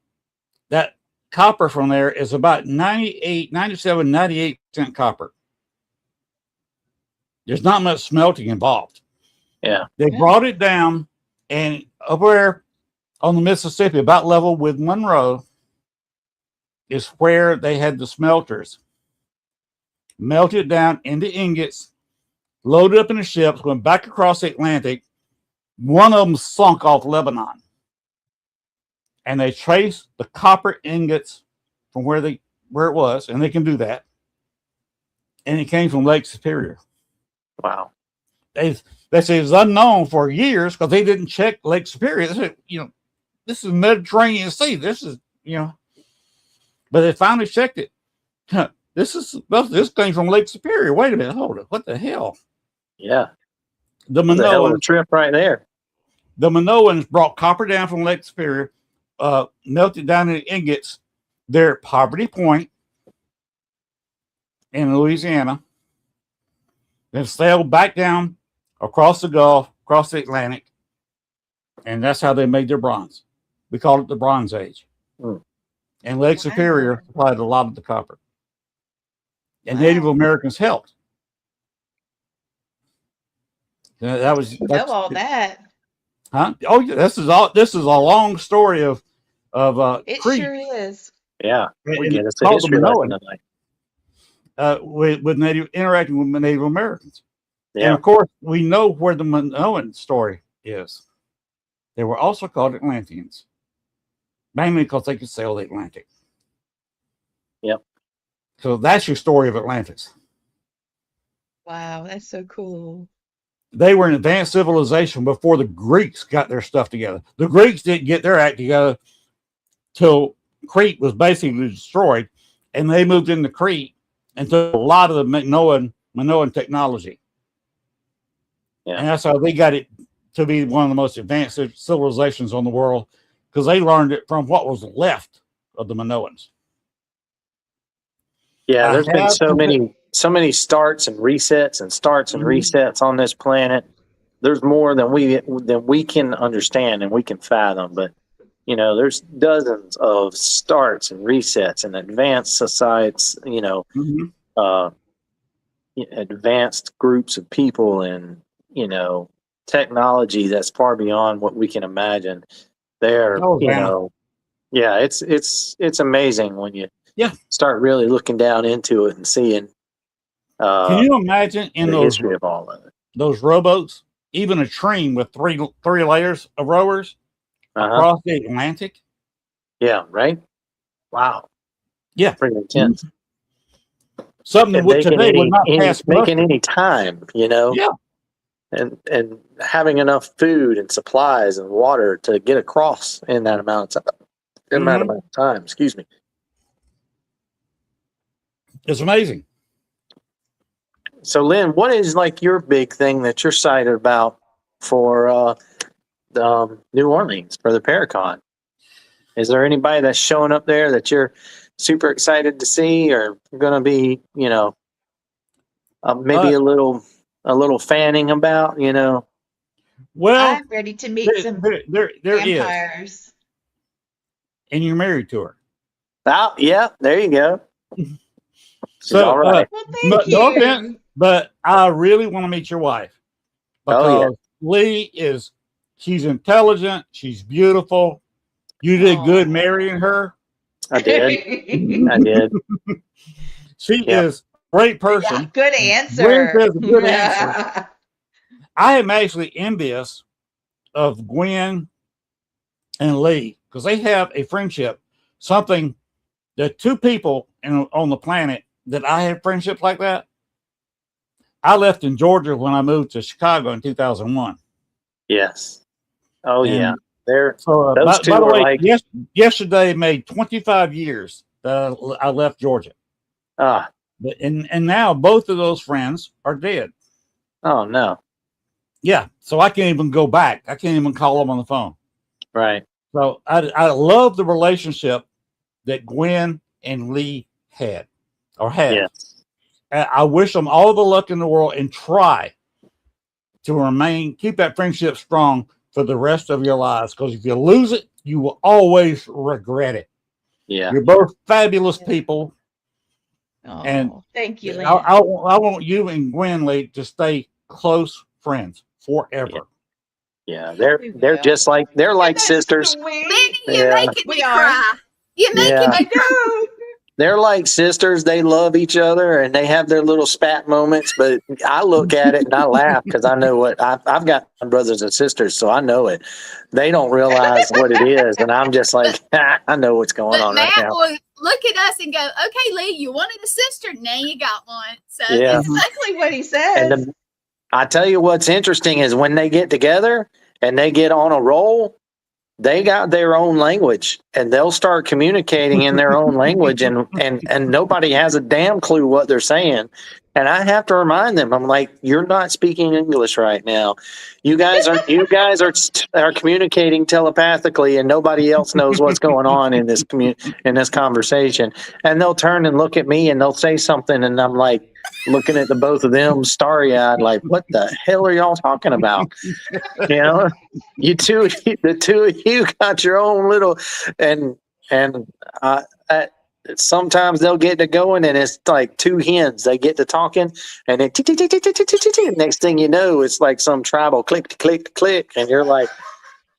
That copper from there is about 98% copper. There's not much smelting involved. Yeah. They brought it down, and up there on the Mississippi, about level with Monroe, is where they had the smelters. Melted down into ingots, loaded up in the ships, went back across the Atlantic. One of them sunk off Lebanon. And they traced the copper ingots from where it was, and they can do that. And it came from Lake Superior. Wow. They say it's unknown for years because they didn't check Lake Superior. They said, this is Mediterranean Sea. This is, but they finally checked it. This came from Lake Superior. Wait a minute, hold it. What the hell? Yeah. The Minoans trip right there. The Minoans brought copper down from Lake Superior, melted down in ingots. They're at Poverty Point in Louisiana. Then sailed back down across the Gulf, across the Atlantic, and that's how they made their bronze. We call it the Bronze Age. Mm. And Lake Superior supplied a lot of the copper. And Native Americans helped. That was You know all that. huh? Oh, yeah, this is a long story of It Crete sure is. Yeah, we and get it's us a called the history lesson Minoan tonight. with interacting with Native Americans. And Yeah, of course, we know where the Minoan story is. They were also called Atlanteans, mainly because they could sail the Atlantic. yep. So that's your story of Atlantis. Wow, that's so cool. They were an advanced civilization before the Greeks got their stuff together. The Greeks didn't get their act together till Crete was basically destroyed, and they moved into Crete and took a lot of the Minoan technology. Yeah. And that's how they got it to be one of the most advanced civilizations on the world, because they learned it from what was left of the Minoans. Yeah, I there's been have so to- many starts and resets and starts and Mhm. resets on this planet. There's more than we can understand and we can fathom, but you know, there's dozens of starts and resets and advanced societies, Mhm. uh, advanced groups of people and, technology that's far beyond what we can imagine. There, Oh, Vanna. yeah, it's amazing when you Yeah. start really looking down into it and seeing Can you imagine in the those history of all of it. rowboats, even a train with three layers of rowers across the Atlantic? Yeah, right? Wow. Yeah. Pretty intense. Something And that today would not pass making muster. any time, Yeah. and having enough food and supplies and water to get across in that amount of time. Excuse me. It's amazing. So, Lynn, what is like your big thing that you're excited about for New Orleans for the Paracon? Is there anybody that's showing up there that you're super excited to see, or going to be, maybe a little fanning about? Well, I'm ready to meet some there is. vampires. And you're married to her. Oh, yeah, there you go. She's So, all right. Well, thank no you. offense, but I really want to meet your wife, because Oh, yeah. Lee she's intelligent, she's beautiful. You did good Aw. marrying her. I did. I did. She Yep. is a great Yeah, person. good Gwen answer. says a good answer. I am actually envious of Gwen and Lee, because they have a friendship, something that two people on the planet that I have friendships like that. I left in Georgia when I moved to Chicago in 2001. Yes. Oh, And yeah. They're so, those by two the are way, like, yesterday made 25 years that I left Georgia. oh And now both of those friends are dead. no. Yeah, so I can't even go back. I can't even call them on the phone. Right. So I love the relationship that Gwen and Lee had or have. Yes. I wish them all the luck in the world, and try to keep that friendship strong for the rest of your lives. Because if you lose it, you will always regret it. Yeah. You're both fabulous people. Oh, And thank you, Lynn. I want you and Gwen Lee to stay close friends forever. Yeah. We They're will. just like they're like That's sisters. sweet. Lenny, you're Yeah. making me We are. cry. You're making Yeah. me I cry. know. They're like sisters. They love each other and they have their little spat moments. But I look at it and I laugh because I know what I've got brothers and sisters, so I know it. They don't realize what it is, and I'm just like, I know what's going But on right Matt now. will look at us and go, "Okay, Lee, you wanted a sister. Now you got one." So Yeah. That's exactly what he says. And I tell you what's interesting is when they get together and they get on a roll, they got their own language and they'll start communicating in their own language, and nobody has a damn clue what they're saying. And I have to remind them, I'm like, you're not speaking English right now. You guys are communicating telepathically, and nobody else knows what's going on in this conversation. And they'll turn and look at me and they'll say something, and I'm like looking at the both of them starry eyed, like, what the hell are y'all talking about? The two of you got your own little, and sometimes they'll get to going and it's like two hens. They get to talking and then tick, tick, tick, tick, tick, tick, tick, tick. Next thing you know, it's like some tribal click, click, click. And you're like,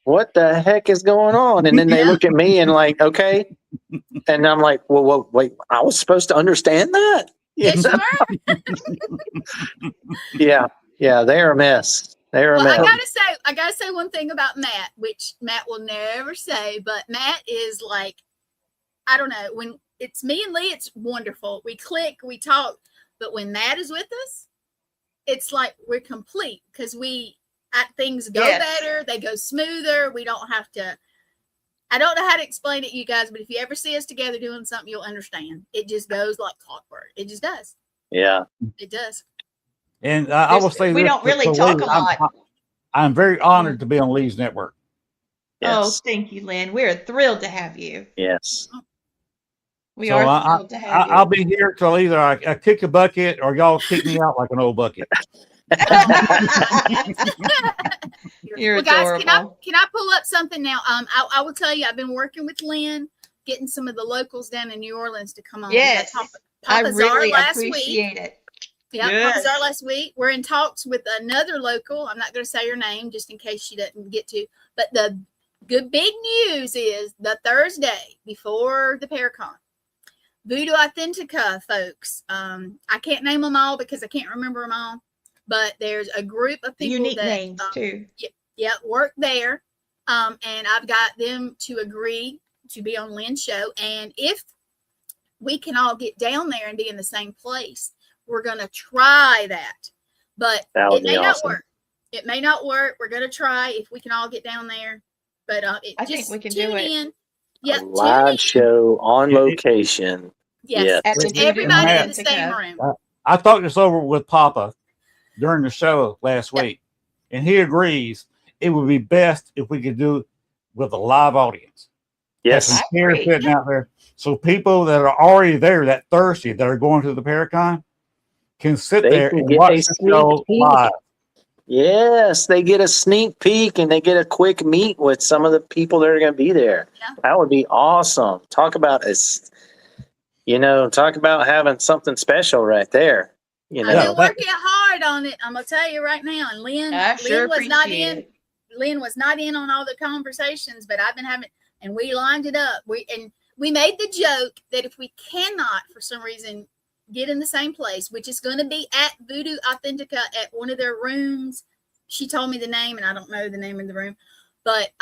what the heck is going on? And then they look at me and like, okay. And I'm like, well, wait, I was supposed to understand that? Yes, you are. Yeah, they're a mess. They're a Well, mess. I gotta say one thing about Matt, which Matt will never say, but Matt is like, I don't know, when it's me and Lee, it's wonderful. We click, we talk, but when Matt is with us, it's like we're complete because things go better, they go smoother. We don't have to. I don't know how to explain it, you guys, but if you ever see us together doing something, you'll understand. It just goes like clockwork. It just does. Yeah. It does. And I will say we this, don't really to talk Lee, a lot. I'm very honored to be on Lee's network. Yes. Oh, thank you, Len. We're thrilled to have you. Yes. We So are thrilled to have you. I'll be here till either I kick a bucket or y'all kick me out like an old bucket. You're Well, guys, adorable. can I pull up something now? I will tell you, I've been working with Len, getting some of the locals down in New Orleans to come on. Yes, I Papa Czar really last appreciate week. it. Yeah, Yes. Papa Czar last week. We're in talks with another local. I'm not going to say her name just in case she doesn't get to. But the good big news is the Thursday before the Paracon, Voodoo Authentica folks. I can't name them all because I can't remember them all. But there's a group of people Unique that names too. work there. And I've got them to agree to be on Len's show. And if we can all get down there and be in the same place, we're going to try that. But it may not work. It may not work. We're going to try if we can all get down there. But I think we can do it. Yeah, a live show on location. Yes. At the With everybody Matt, in the same room. I talked this over with Papa during the show last week, and he agrees it would be best if we could do it with a live audience. Yes. Have some chairs sitting out there. So people that are already there that Thursday that are going to the Paracon can sit there and watch the show live. Yes, they get a sneak peek and they get a quick meet with some of the people that are going to be there. Yeah. That would be awesome. Talk about having something special right there. I've been working hard on it. I'm gonna tell you right now. And Len was not in. Len was not in on all the conversations, but I've been having, and we lined it up. We made the joke that if we cannot, for some reason, get in the same place, which is going to be at Voodoo Authentica at one of their rooms. She told me the name, and I don't know the name of the room. But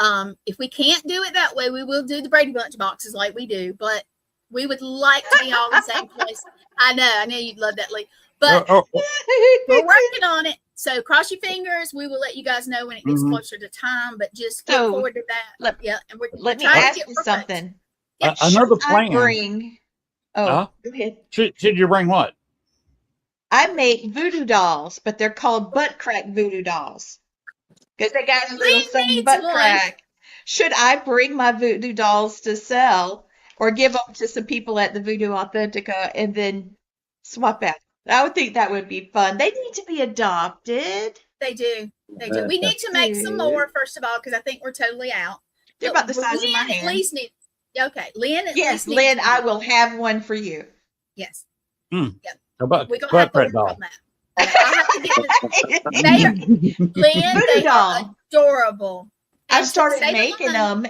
if we can't do it that way, we will do the Brady Bunch boxes like we do. But we would like to be all in the same place. I know you'd love that, Lee. But we're working on it. So cross your fingers. We will let you guys know when it gets closer to time. But just look forward to that. Let me ask you something. Another plan. Go ahead. Should you bring what? I make voodoo dolls, but they're called butt crack voodoo dolls because they got a little something butt crack. Should I bring my voodoo dolls to sell or give them to some people at the Voodoo Authentica and then swap out? I would think that would be fun. They need to be adopted. They do. We need to make some more, first of all, because I think we're totally out. They're about the size of my hand. At least need. Okay, Len. Yes, Len, I will have one for you. Yes. Yep. We're gonna have to work on that. I'll have to get Len, they are adorable. I started making them.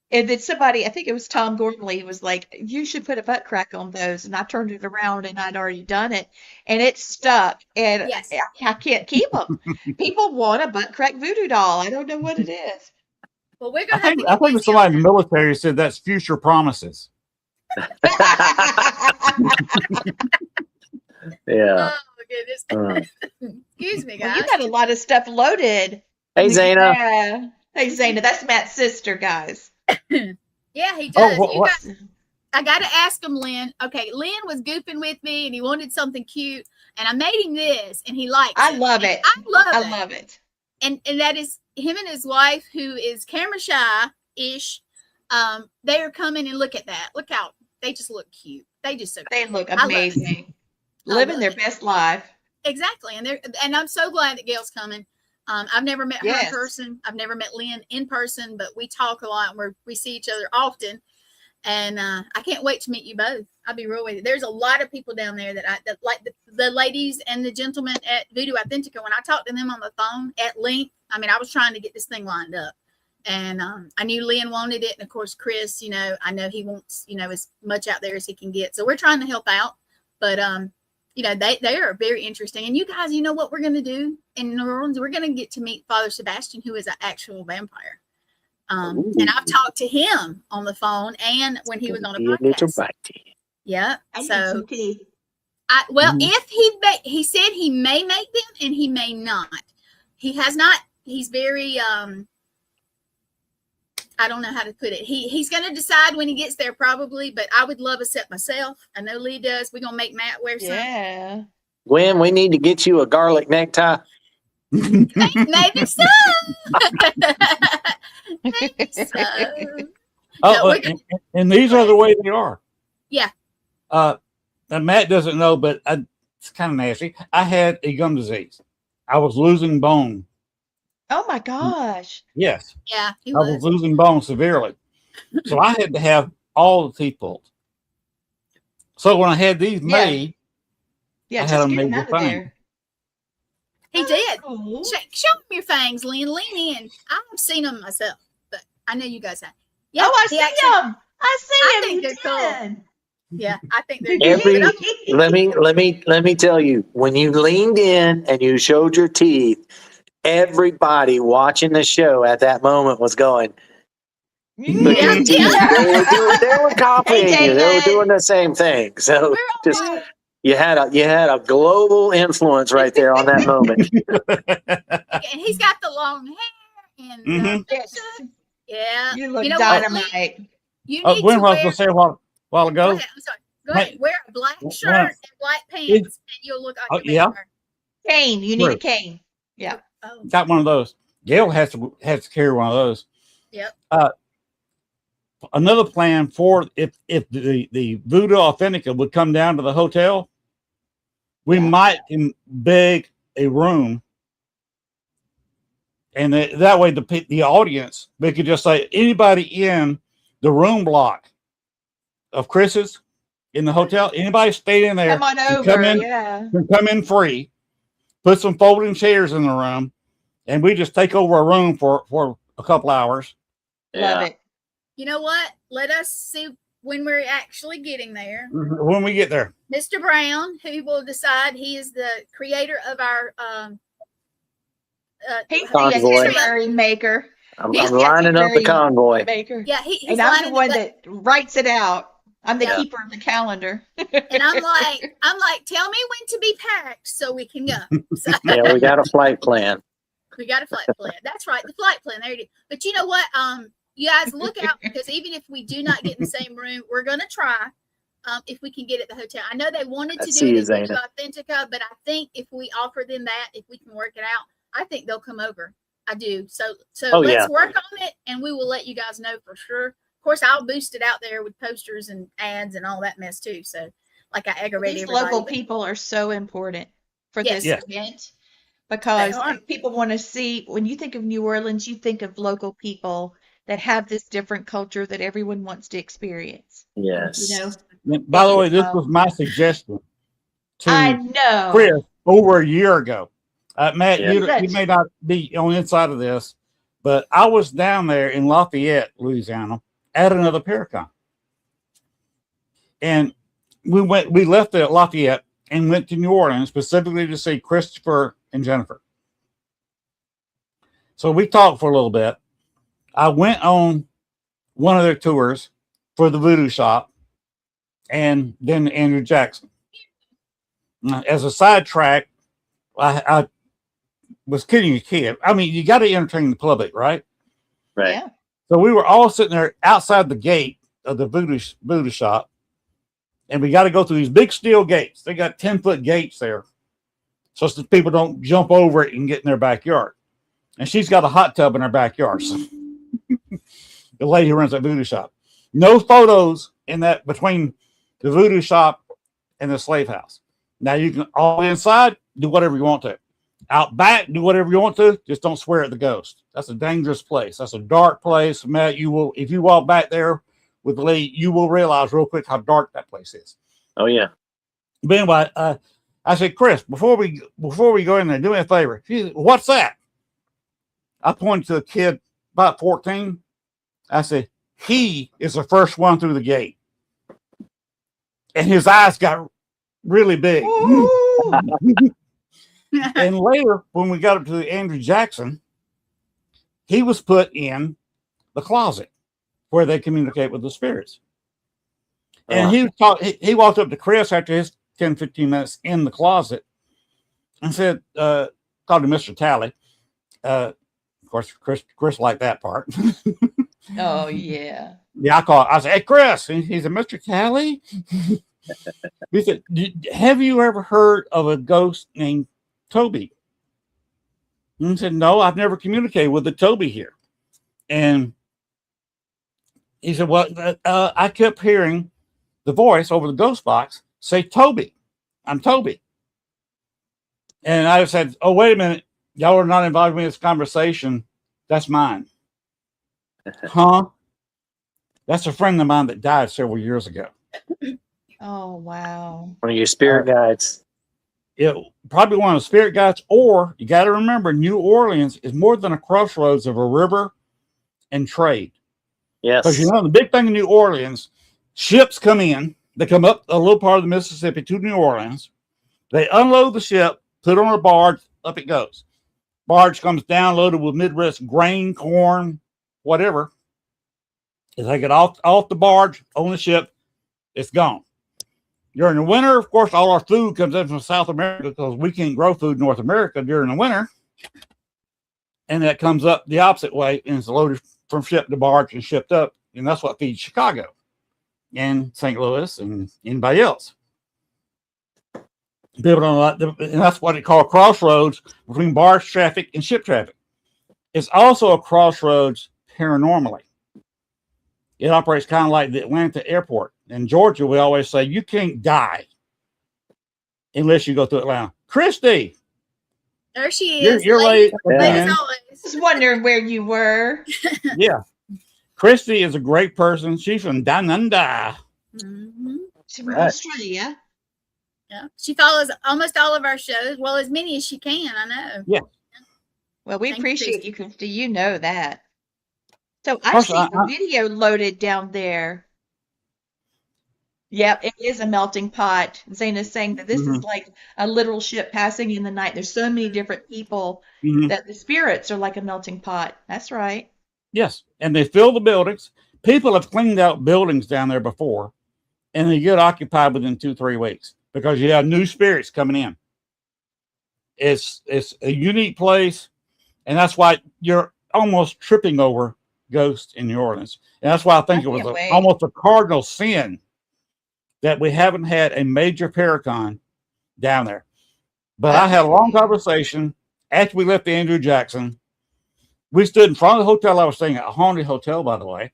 And then somebody, I think it was Tom Gormley, was like, you should put a butt crack on those. And I turned it around and I'd already done it. And it stuck. And I can't keep them. People want a butt crack voodoo doll. I don't know what it is. Well, we're going I think somebody in the military said that's future promises. Yeah. Oh, goodness. Excuse me, guys. Well, you got a lot of stuff loaded. Hey, Zana. Yeah. Hey, Zana. That's Matt's sister, guys. Yeah, he does. Oh, I got to ask him, Len. Okay, Len was goofing with me, and he wanted something cute, and I made him this, and he likes it. I love it. I love it. And that is him and his wife, who is camera shy-ish. They are coming and look at that. Look how they just look cute. They just They look amazing. Living their best life. Exactly, and I'm so glad that Gail's coming. I've never met her in person. I've never met Len in person, but we talk a lot and we see each other often. And I can't wait to meet you both. I'll be real with you. There's a lot of people down there that like the ladies and the gentlemen at Voodoo Authentica. When I talked to them on the phone at length, I mean, I was trying to get this thing lined up. And I knew Len wanted it. And of course, Chris, you know, I know he wants, you know, as much out there as he can get. So we're trying to help out. But, you know, they are very interesting. And you guys, you know what we're going to do in New Orleans? We're going to get to meet Father Sebastian, who is an actual vampire. And I've talked to him on the phone and when he was on a podcast. Yeah. So, if he said he may make them and he may not. He has not. He's very, I don't know how to put it. He's going to decide when he gets there probably, but I would love a set myself. I know Lee does. We're going to make Matt wear some. Yeah. Gwen, we need to get you a garlic necktie. Maybe so. Maybe so. Oh, and these are the way they are. Yeah. And Matt doesn't know, but it's kind of nasty. I had a gum disease. I was losing bone. Oh my gosh. Yes. Yeah. I was losing bone severely. So I had to have all the teeth pulled. So when I had these made, yeah, I just had them get made him out with of fang. there. He did. Cool. Show him your fangs, Len. Lean in. I've seen them myself, but I know you guys have. Yeah, Oh, I he see actually- him. I see I him. think You they're cool. did. Yeah, I think they're Every good. let me tell you, when you leaned in and you showed your teeth, everybody watching the show at that moment was going, look at these teeth. They were copying Hey, you. They were David. doing the same thing. So We're all just right. you had a global influence right there on that moment. And he's got the long hair and Mhm. Yes. yeah. You look You know what, dynamite. You Oh, need Gwen to was wear. going to say a while Go ago. ahead. I'm sorry. Go ahead. Hey, Wear a black well, shirt and black pants, and you'll look like a yeah. vampire. Cane. You need a True. cane. Yeah. Oh, Got one of those. Gail has to carry one of those. yep. Another plan for if the Voodoo Authentica would come down to the hotel, we might beg a room, and that way the audience, we could just say anybody in the room block of Chris's in the hotel, anybody staying in there, Come on can over. come in, Yeah. can come in free, put some folding chairs in the room, and we just take over a room for a couple hours. Love it. You know what? Let us see when we're actually getting there. When we get there. Mr. Brown, who will decide, he is the creator of our He's Convoy. the itinerary maker. I'm He's the lining up the itinerary convoy. Maker. yeah, he's And I'm the lining one it up. that writes it out. I'm the Yeah. keeper of the calendar. And I'm like, tell me when to be packed so we can go. So, Yeah, we got a flight plan. we got a flight plan. That's right, the flight plan. There it is. But you know what? You guys look out, because even if we do not get in the same room, we're gonna try. If we can get at the hotel. I know they wanted to I do see it you, in Voodoo Zayna. Authentica, but I think if we offer them that, if we can work it out, I think they'll come over. I do. So Oh, let's yeah. work on it, and we will let you guys know for sure. Of course, I'll boost it out there with posters and ads and all that mess too. So, like, I aggravate These everybody. local but- people are so important for Yes. this Yes. event, because They are. if people want to see, when you think of New Orleans, you think of local people that have this different culture that everyone wants to experience. Yes. You know, By the way, this was my suggestion I to know. Chris over a year ago. Matt, Yeah. you may not be on the inside of this, but I was down there in Lafayette, Louisiana, at another Paracon. And we left at Lafayette and went to New Orleans specifically to see Christopher and Jennifer. So we talked for a little bit. I went on one of their tours for the Voodoo Shop and then Andrew Jackson. As a sidetrack, I was kidding a kid. I mean, you got to entertain the public, right? Right. Yeah. So we were all sitting there outside the gate of the Voodoo Shop, and we got to go through these big steel gates. They got 10-foot gates there, so that people don't jump over it and get in their backyard. And she's got a hot tub in her backyard. So the lady who runs that Voodoo Shop. No photos in that between the Voodoo Shop and the slave house. Now you can all inside do whatever you want to. Out back, do whatever you want to. Just don't swear at the ghost. That's a dangerous place. That's a dark place. Matt, you will, if you walk back there with Lee, you will realize real quick how dark that place is. Oh yeah. But anyway, I said, Chris, before we go in there, do me a favor. She said, what's that? I pointed to a kid about 14. I said, he is the first one through the gate. And his eyes got really big. And later, when we got up to Andrew Jackson, he was put in the closet where they communicate with the spirits. And he walked up to Chris after his 10, 15 minutes in the closet and said, called him Mr. Tally. Of course, Chris liked that part. Oh, yeah. Yeah, I said, hey, Chris. And he said, Mr. Tally? He said, have you ever heard of a ghost named Toby? And he said, no, I've never communicated with the Toby here. And he said, well, I kept hearing the voice over the ghost box say, Toby, I'm Toby. And I said, oh, wait a minute. Y'all are not involved in this conversation. That's mine. Huh? That's a friend of mine that died several years ago. Oh, wow. One of your spirit guides. It probably one of the spirit guides, or you got to remember, New Orleans is more than a crossroads of a river and trade. Yes. Because you know, the big thing in New Orleans, ships come in, they come up a little part of the Mississippi to New Orleans, they unload the ship, put it on a barge, up it goes. Barge comes down loaded with Midwest grain, corn, whatever. They take it off the barge, on the ship, it's gone. During the winter, of course, all our food comes in from South America because we can't grow food in North America during the winter. And that comes up the opposite way and it's loaded from ship to barge and shipped up. And that's what feeds Chicago and St. Louis and anybody else. People don't know that, and that's what they call crossroads between barge traffic and ship traffic. It's also a crossroads paranormally. It operates kind of like the Atlanta airport. In Georgia, we always say you can't die unless you go through Atlanta. Christy, there she is. You're late. I was wondering where you were. Yeah. Christy is a great person. She's from Down Under. Mm-hmm. She's from Australia. Yeah. She follows almost all of our shows. Well, as many as she can, I know. Yeah. Well, we appreciate you, Christy. You know that. So I Also, see the video loaded down there. Yeah, it is a melting pot. Zena's saying that this is like a literal ship passing in the night. There's so many different people that the spirits are like a melting pot. That's right. Yes. And they fill the buildings. People have cleaned out buildings down there before, and they get occupied within 2-3 weeks because you have new spirits coming in. It's a unique place, and that's why you're almost tripping over ghosts in New Orleans. And that's why I think it was almost a cardinal sin that we haven't had a major Paracon down there. But I had a long conversation after we left the Andrew Jackson. We stood in front of the hotel I was staying at, a haunted hotel, by the way,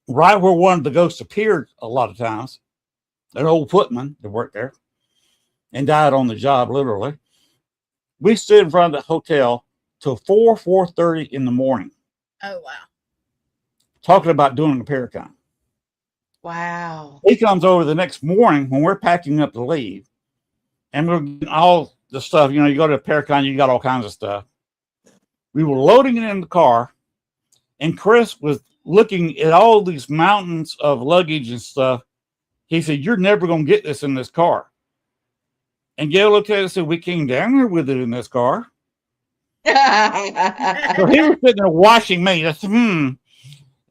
right where one of the ghosts appeared a lot of times, an old footman that worked there and died on the job, literally. We stood in front of the hotel till 4:30 in the morning. Oh, wow. Talking about doing a Paracon. Wow. He comes over the next morning when we're packing up to leave, and we're getting all the stuff. You know, you go to a Paracon, you got all kinds of stuff. We were loading it in the car, and Chris was looking at all these mountains of luggage and stuff. He said, "You're never going to get this in this car." And Gail looked at it and said, "We came down here with it in this car." So he was sitting there watching me. I said,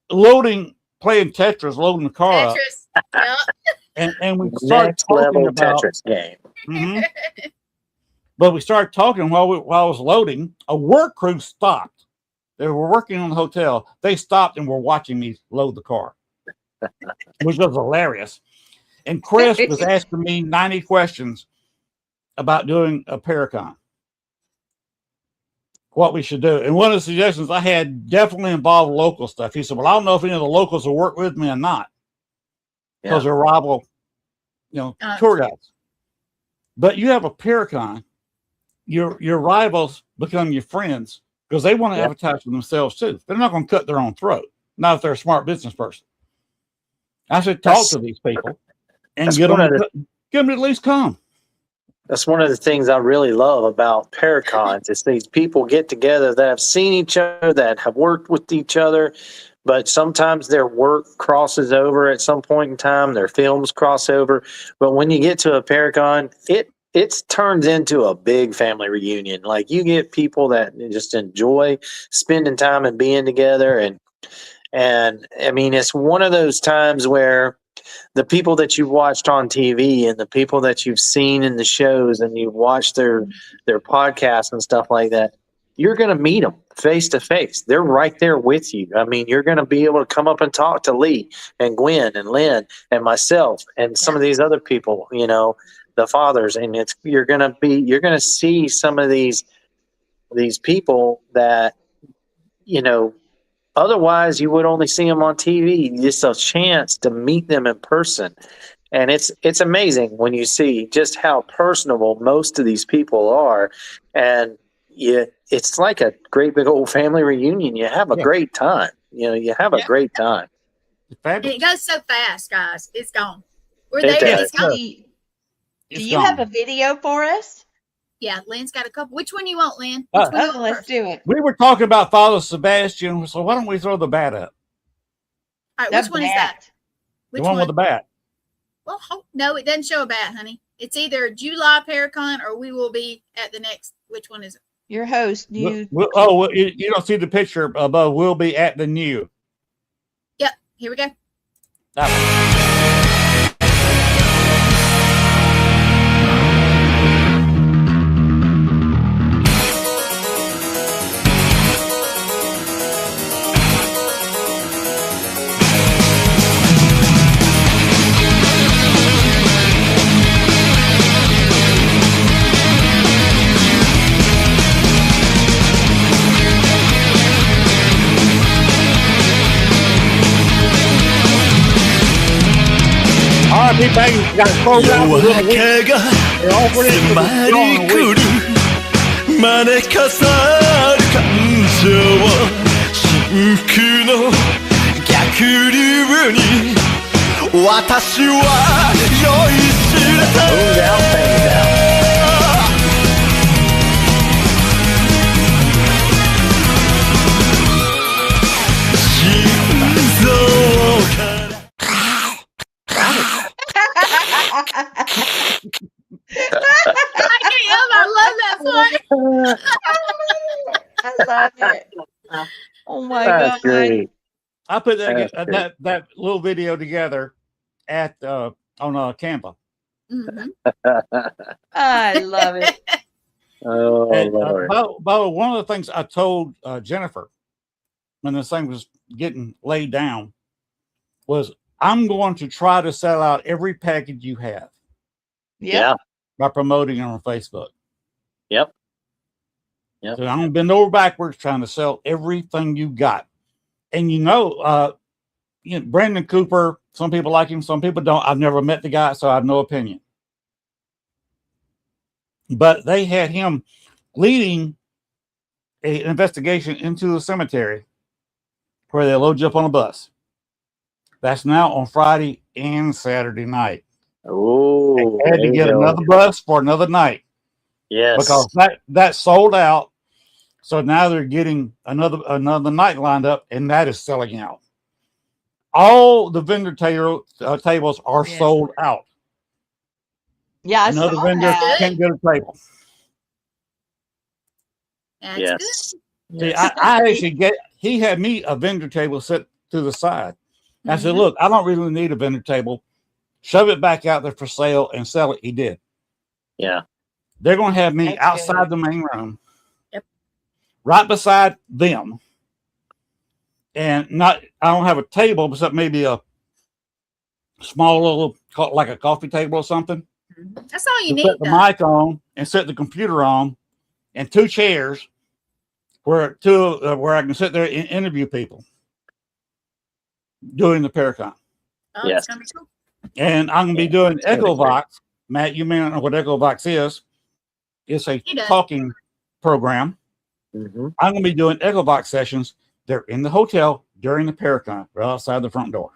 loading, playing Tetris, loading the car Tetris. up. And we started talking about Tetris game. But we started talking while I was loading. A work crew stopped. They were working on the hotel. They stopped and were watching me load the car, which was hilarious. And Chris was asking me 90 questions about doing a Paracon, what we should do. And one of the suggestions I had definitely involved local stuff. He said, well, I don't know if any of the locals will work with me or not, because they're rival, tour guides. But you have a Paracon, your rivals become your friends because they want to advertise for themselves too. They're not going to cut their own throat, not if they're a smart business person. I said, talk to these people and that's get one them, of the get them to at least come. That's one of the things I really love about Paracons is these people get together that have seen each other, that have worked with each other, but sometimes their work crosses over at some point in time, their films cross over. But when you get to a Paracon, it turns into a big family reunion. Like you get people that just enjoy spending time and being together, and I mean it's one of those times where the people that you've watched on TV and the people that you've seen in the shows and you've watched their podcasts and stuff like that, you're going to meet them face to face. They're right there with you. I mean, you're going to be able to come up and talk to Lee and Gwen and Len and myself and some of these other people, you know, the fathers. And you're going to see some of these people that, you know, otherwise you would only see them on TV. Just a chance to meet them in person. And it's amazing when you see just how personable most of these people are. And it's like a great big old family reunion. You have a great time. You know, you have a great time. And it goes so fast, guys. It's gone. We're It there. does. It's gone. Do you have a video for us? Yeah, Len's got a couple. Which one you want, Len? Let's do it. We were talking about Father Sebastian, so why don't we throw the bat up? All right, which one is that? The one with the bat. Well, no, it doesn't show a bat, honey. It's either July Paracon or we will be at the next. Which one is it? Your host. You don't see the picture above. We'll be at the new. Yep. Here we go. That one. RP Bang got closed out for the week. They're all for this for the long week. 招かさる感情は真空の逆流に私は酔いしれた心臓からI love that part. I love it. Oh my God. Great. I put that little video together at on Canva. I love it. Oh, And, Lord. one of the things I told Jennifer when this thing was getting laid down was I'm going to try to sell out every package you have. Yeah. By promoting it on Facebook. Yep. So I'm gonna bend over backwards trying to sell everything you got. And Brandon Cooper, some people like him, some people don't. I've never met the guy, so I have no opinion. But they had him leading an investigation into the cemetery where they load you up on a bus. That's now on Friday and Saturday night. Oh, They had to get another bus for another night. Yes. Because that sold out. So now they're getting another night lined up, and that is selling out. All the vendor tables are sold out. Yeah, Another vendor can't get a table. That's Yes. See, I actually he had me a vendor table set to the side. And I said, look, I don't really need a vendor table. Shove it back out there for sale and sell it. He did. Yeah. They're going to have me That's outside good. the main room. Yep. Right beside them. And I don't have a table, except maybe a small little, like a coffee table or something. That's all you To need. set the mic on and set the computer on, and 2 chairs where I can sit there and interview people during the Paracon. Oh, Yes. it's gonna be cool. And I'm going to be doing EchoVox. Matt, you may not know what EchoVox is. It's a talking program. Mm-hmm. I'm going to be doing EchoVox sessions. They're in the hotel during the Paracon, right outside the front door.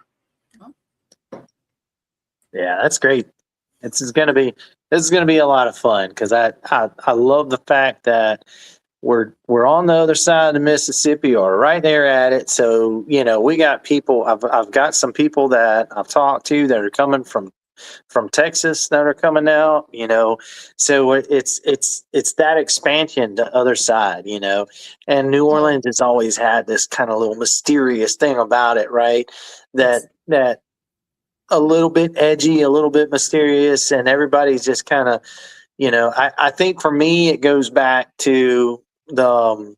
Yeah, that's great. This is gonna be a lot of fun because I love the fact that we're on the other side of the Mississippi or right there at it. So, we got people. I've got some people that I've talked to that are coming from Texas that are coming out. So it's that expansion to other side. And New Orleans has always had this kind of little mysterious thing about it, right? That a little bit edgy, a little bit mysterious, and everybody's just kind of, I think for me it goes back to the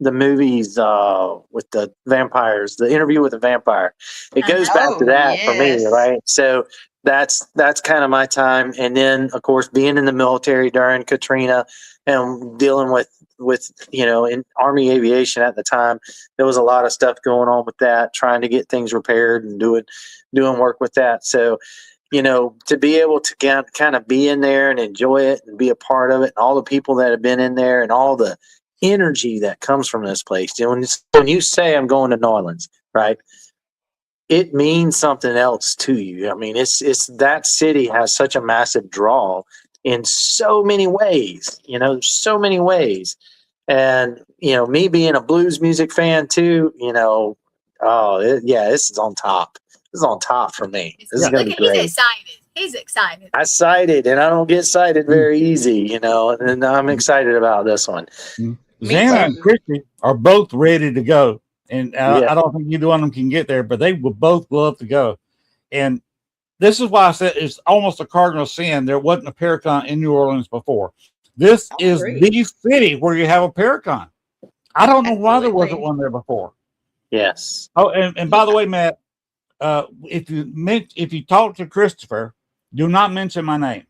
movies with the vampires, the Interview with the Vampire. It goes back to that for me, right? So that's kind of my time. And then of course being in the military during Katrina and dealing with in Army aviation at the time, there was a lot of stuff going on with that, trying to get things repaired and doing work with that. So to be able to kind of be in there and enjoy it and be a part of it, and all the people that have been in there and all the energy that comes from this place. When you say I'm going to New Orleans, right, it means something else to you. I mean, it's that city has such a massive draw in so many ways, so many ways. And, me being a blues music fan too, this is on top. This is on top for me. This is going to be great. He's excited. He's excited. I'm excited, and I don't get excited very easy, and I'm excited about this one. Xana and Christy are both ready to go. And I don't think either one of them can get there, but they would both love to go. And this is why I said it's almost a cardinal sin. There wasn't a Paracon in New Orleans before. This is the city where you have a Paracon. I don't know why there wasn't one there before. Yes. Oh, and by the way, Matt, if you talk to Christopher, do not mention my name.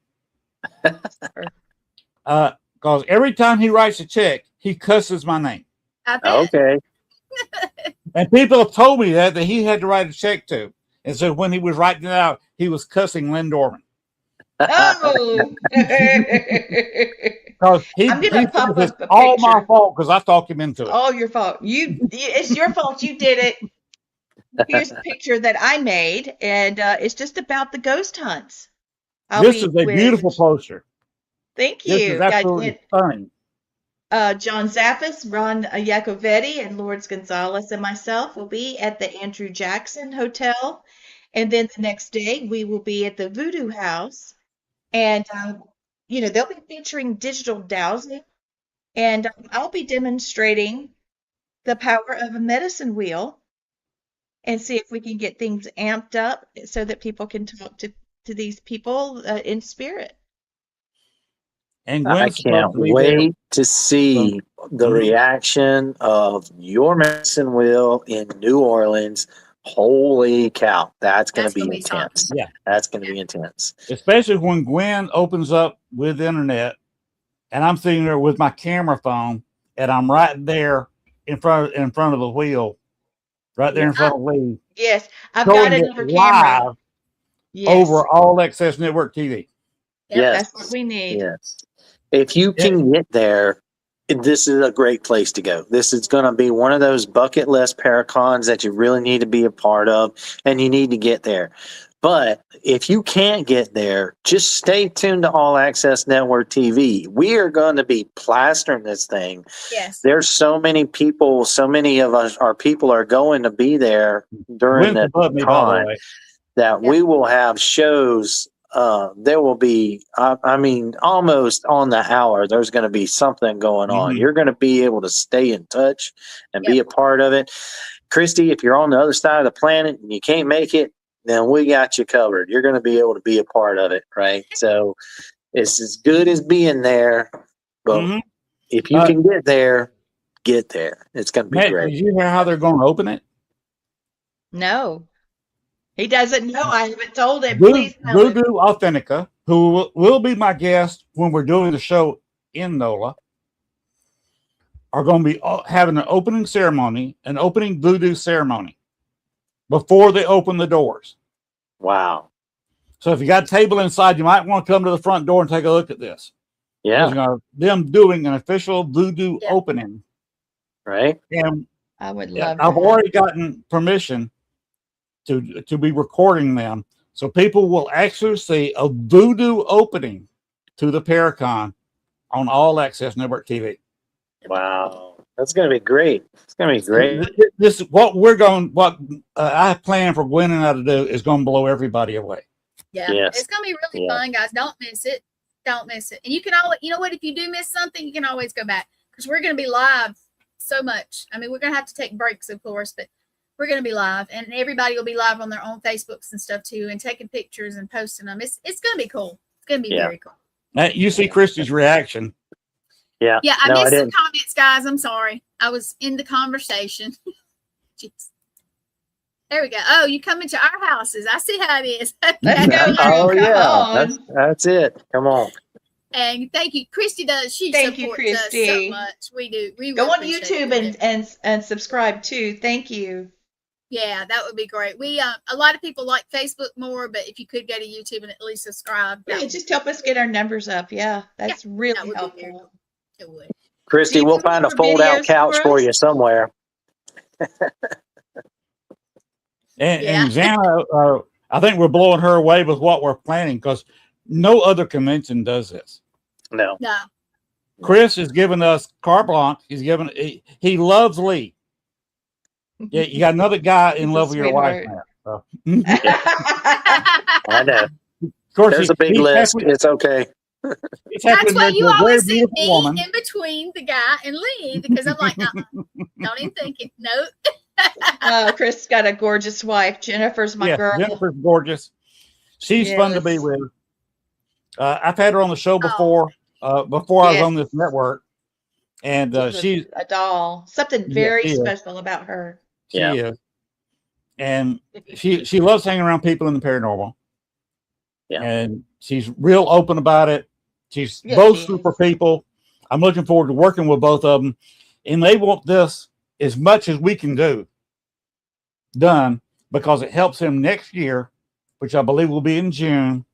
Because every time he writes a check, he cusses my name. Okay. And people have told me that he had to write a check to. And so when he was writing it out, he was cussing Len Dorman. Oh. I'm going to pop up a all my fault because I talked him into it. All your fault. It's your fault. You did it. Here's a picture that I made, and it's just about the ghost hunts. This is a beautiful poster. Thank you. This is absolutely stunning. John Zaffis, Ron Iacovetti, and Lourdes Gonzalez and myself will be at the Andrew Jackson Hotel. And then the next day, we will be at the Voodoo House. And, they'll be featuring digital dowsing. And I'll be demonstrating the power of a medicine wheel and see if we can get things amped up so that people can talk to these people in spirit. And I can't wait to see the reaction of your medicine wheel in New Orleans. Holy cow. That's going to be intense. Yeah. That's going to be intense. Especially when Gwen opens up with internet and I'm sitting there with my camera phone and I'm right there in front of the wheel, right there in front of Lee. Yes. I've got another camera. Over All Access Network TV. Yes. That's what we need. Yes. If you can get there, this is a great place to go. This is going to be one of those bucket list Paracons that you really need to be a part of, and you need to get there. But if you can't get there, just stay tuned to All Access Network TV. We are going to be plastering this thing. Yes. There's so many people, so many of our people are going to be there during the con that we will have shows. There will be, almost on the hour, there's going to be something going on. You're going to be able to stay in touch and be a part of it. Christy, if you're on the other side of the planet and you can't make it, then we got you covered. You're going to be able to be a part of it, right? So it's as good as being there, but if you can get there, get there. It's going to be great. Did you hear how they're going to open it? No. He doesn't know. I haven't told him. Voodoo Authentica, who will be my guest when we're doing the show in NOLA, are going to be having an opening ceremony, an opening voodoo ceremony before they open the doors. Wow. So if you got a table inside, you might want to come to the front door and take a look at this. Yeah. Them doing an official voodoo opening. Right. And I would love I've already gotten permission to be recording them. So people will actually see a voodoo opening to the Paracon on All Access Network TV. Wow. That's going to be great. It's going to be great. This is what I plan for Gwen and I to do is going to blow everybody away. Yeah, Yes. it's gonna be really fun, guys. Don't miss it. Don't miss it. And you can always, you know what? If you do miss something, you can always go back because we're gonna be live so much. I mean, we're gonna have to take breaks, of course, but we're gonna be live, and everybody will be live on their own Facebooks and stuff too, and taking pictures and posting them. It's gonna be cool. It's gonna be very cool. You see Christy's reaction. Yeah. Yeah, I missed some comments, guys. I'm sorry. I was in the conversation. Jeez. There we go. Oh, you come into our houses. I see how it is. Let's go. Oh, Come yeah. on. That's it. Come on. And thank you. Christy does. She Thank you, supports us Christy. so much. We do. We Go really on appreciate YouTube it. and subscribe too. Thank you. Yeah, that would be great. We a lot of people like Facebook more, but if you could go to YouTube and at least subscribe, that Yeah, would just help us get our numbers up. Yeah, that's that really would be very helpful. cool. It would. Christy, Do you we'll do find a more fold-out videos couch for for us? you somewhere. And Xana, I think we're blowing her away with what we're planning because no other convention does this. No. No. Chris is giving us carte blanche. He loves Lee. Yeah, you got another guy in He's a love with your wife sweetheart. now. So. I know. Of course, There's a big list. It's okay. That's why you always see beautiful me woman. in between the guy and Lee because I'm like, don't even think it. Nope. Chris got a gorgeous wife. Jennifer's my girl. Jennifer's gorgeous. She's fun to be Yes. with. I've had her on the show before. Before I was on this network, and she's a doll. Something very special about her. She is, and she loves hanging around people in the paranormal. Yeah, and she's real open about it. She's Yes, both she is. super people. I'm looking forward to working with both of them, and they want this as much as we can do done because it helps him next year, which I believe will be in June,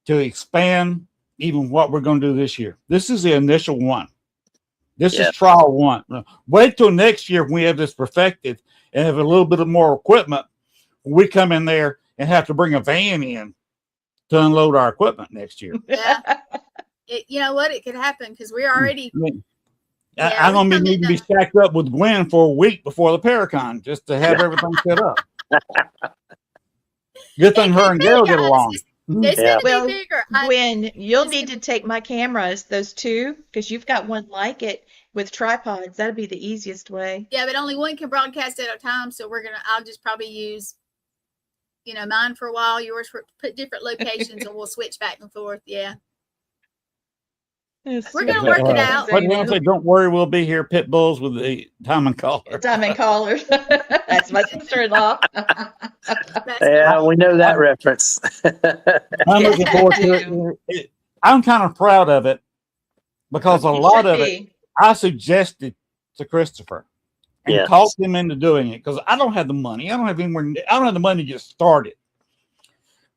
to expand even what we're going to do this year. This is the initial one. This is trial one. Wait till next year when we have this perfected and have a little bit of more equipment. We come in there and have to bring a van in to unload our equipment next year. Yeah. You know what? It could happen because we're already. I'm going to need to be stacked up with Gwen for a week before the Paracon just to have everything set up. Good thing her and Gail get along. Well, Gwen, you'll need to take my cameras, those two, because you've got one like it with tripods. That'd be the easiest way. Yeah, but only one can broadcast at a time. So I'll just probably use, mine for a while, yours for put different locations, and we'll switch back and forth. Yeah. We're going to work it out. What do you say? Don't worry, we'll be here. Pit bulls with the diamond collar. Diamond collars. That's my sister-in-law. Yeah, we know that reference. I'm looking forward to it. I'm kind of proud of it because a lot of it I suggested to Christopher and talked him into doing it because I don't have the money. I don't have the money to get started.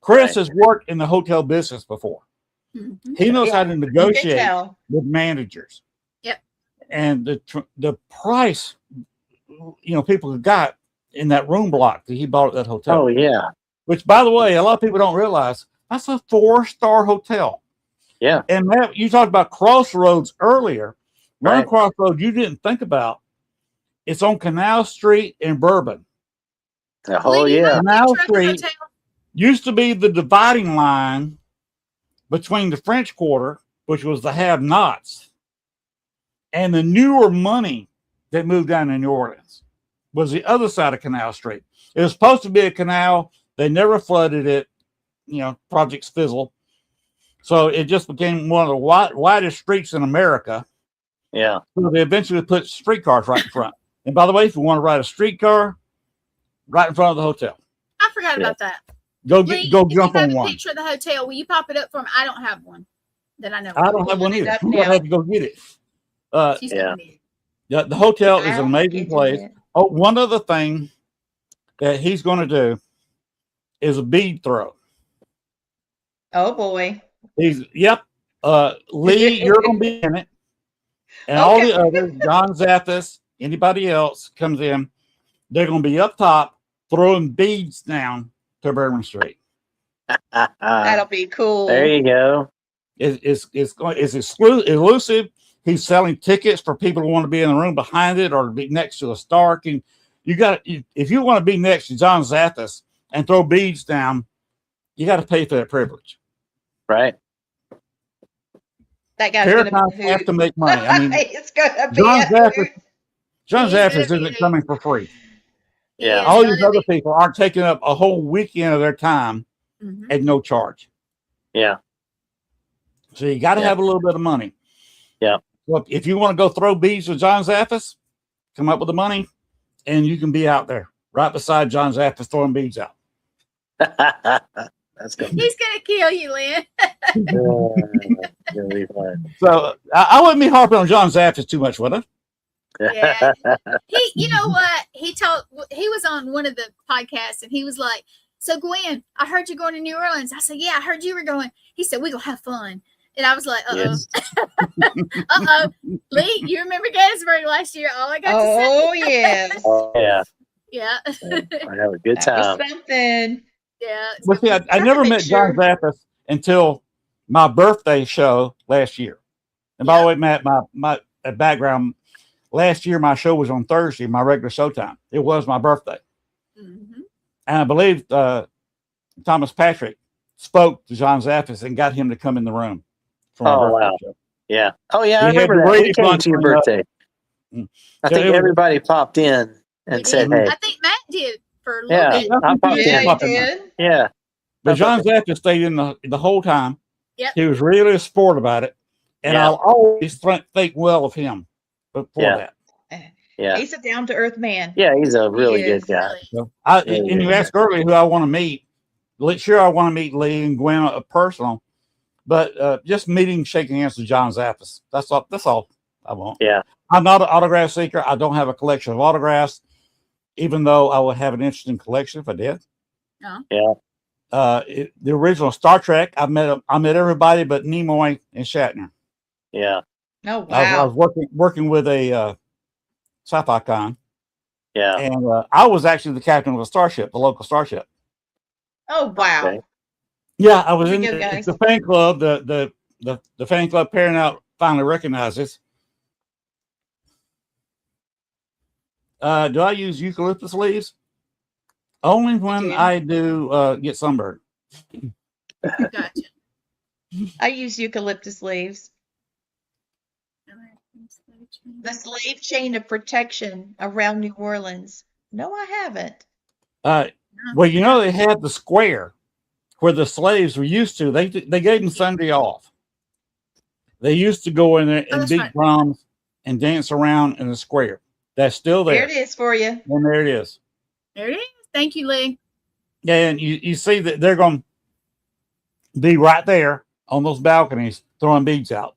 Chris has worked in the hotel business before. He knows how to negotiate with managers. Yep. And the price, people got in that room block that he bought at that hotel. Oh, yeah. Which, by the way, a lot of people don't realize that's a 4-star hotel. Yeah. And you talked about Crossroads earlier. One Crossroads you didn't think about. It's on Canal Street in Bourbon. Oh, yeah. Canal Street used to be the dividing line between the French Quarter, which was the have-nots, and the newer money that moved down to New Orleans was the other side of Canal Street. It was supposed to be a canal. They never flooded it. Projects fizzle. So it just became one of the widest streets in America. Yeah. So they eventually put streetcars right in front. And by the way, if you want to ride a streetcar, right in front of the hotel. I forgot about that. Go Lee, jump on a one. picture of the hotel. Will you pop it up for me? I don't have one that I know. I don't have one either. I'm gonna have to go get it. The hotel is an amazing place. Oh, one other thing that he's going to do is a bead throw. Oh boy. Lee, you're going to be in it, and all the others, John Zathis, anybody else comes in, they're going to be up top throwing beads down to Bourbon Street. That'll be cool. There you go. It's elusive. He's selling tickets for people who want to be in the room behind it or be next to a star. If you want to be next to John Zathis and throw beads down, you got to pay for that privilege. Right. That guy's going Paracons have to make money. I mean, it's going to be John He's Zathis gonna isn't be- coming for free. Yeah. He All is these gonna other be- people aren't taking up a whole weekend of their time Mhm. at no charge. Yeah. So you got to Yeah. have a little bit of money. Yeah. Look, if you want to go throw beads with John Zathis, come up with the money, and you can be out there right beside John Zathis throwing beads out. That's good. He's gonna kill you, Len. Gonna be fun. So I wouldn't be harping on John Zathis too much, would I? Yeah. You know what? He was on one of the podcasts and he was like, "So Gwen, I heard you're going to New Orleans." I said, "Yeah, I heard you were going." He said, "We're gonna have fun." And I was like, Yes. Lee, you remember Gettysburg last year? All I got to say. Oh, yes. Oh, yeah. Yeah. I have a good That time. was something. Yeah. Well, see, I never make met John sure- Zathis until my birthday show last year. And by the way, Matt, my background, last year my show was on Thursday, my regular show time. It was my birthday. Mhm. And I believe Thomas Patrick spoke to John Zathis and got him to come in the room for my Oh, birthday wow. show. Yeah. Oh, yeah. I He had remember the that. Brady He came Bunch to your coming up. birthday. Mm. I So think it was- everybody popped in We and did. said, "Hey, I think Matt did for a little Yeah. bit. I popped Yeah, in." you did. Yeah." But John Zathis stayed in the whole time. Yep. He was really a sport about it. And Yeah. I'll always think well of him for Yeah. that. Yeah. He's a down to earth man. Yeah. He's a really is. good guy. Really. So Yeah, and yeah, you yeah. asked earlier who I want to meet. Sure, I want to meet Lee and Gwen personal, but just meeting, shaking hands with John Zathis. That's all I want. Yeah. I'm not an autograph seeker. I don't have a collection of autographs, even though I would have an interesting collection if I did. Oh. Yeah. The original Star Trek, I met everybody but Nimoy and Shatner. Yeah. Oh, I wow. was working with a sci-fi con, Yeah. and I was actually the captain of a starship, the local starship. Oh, wow. Okay. Yeah, I was Here in you go, guys. the fan club. The fan club Paranormal finally recognized this. Do I use eucalyptus leaves? Only when do. I do get sunburned. Gotcha. I use eucalyptus leaves. The slave chain of protection around New Orleans. No, I haven't. Well, you know, they had the square where the slaves were used to. They gave them Sunday off. They used to go in there Oh, and that's beat right. drums and dance around in the square. That's still There there. it is for you. And there it is. There it is. Thank you, Lee. Yeah, and you see that they're going to be right there on those balconies throwing beads out.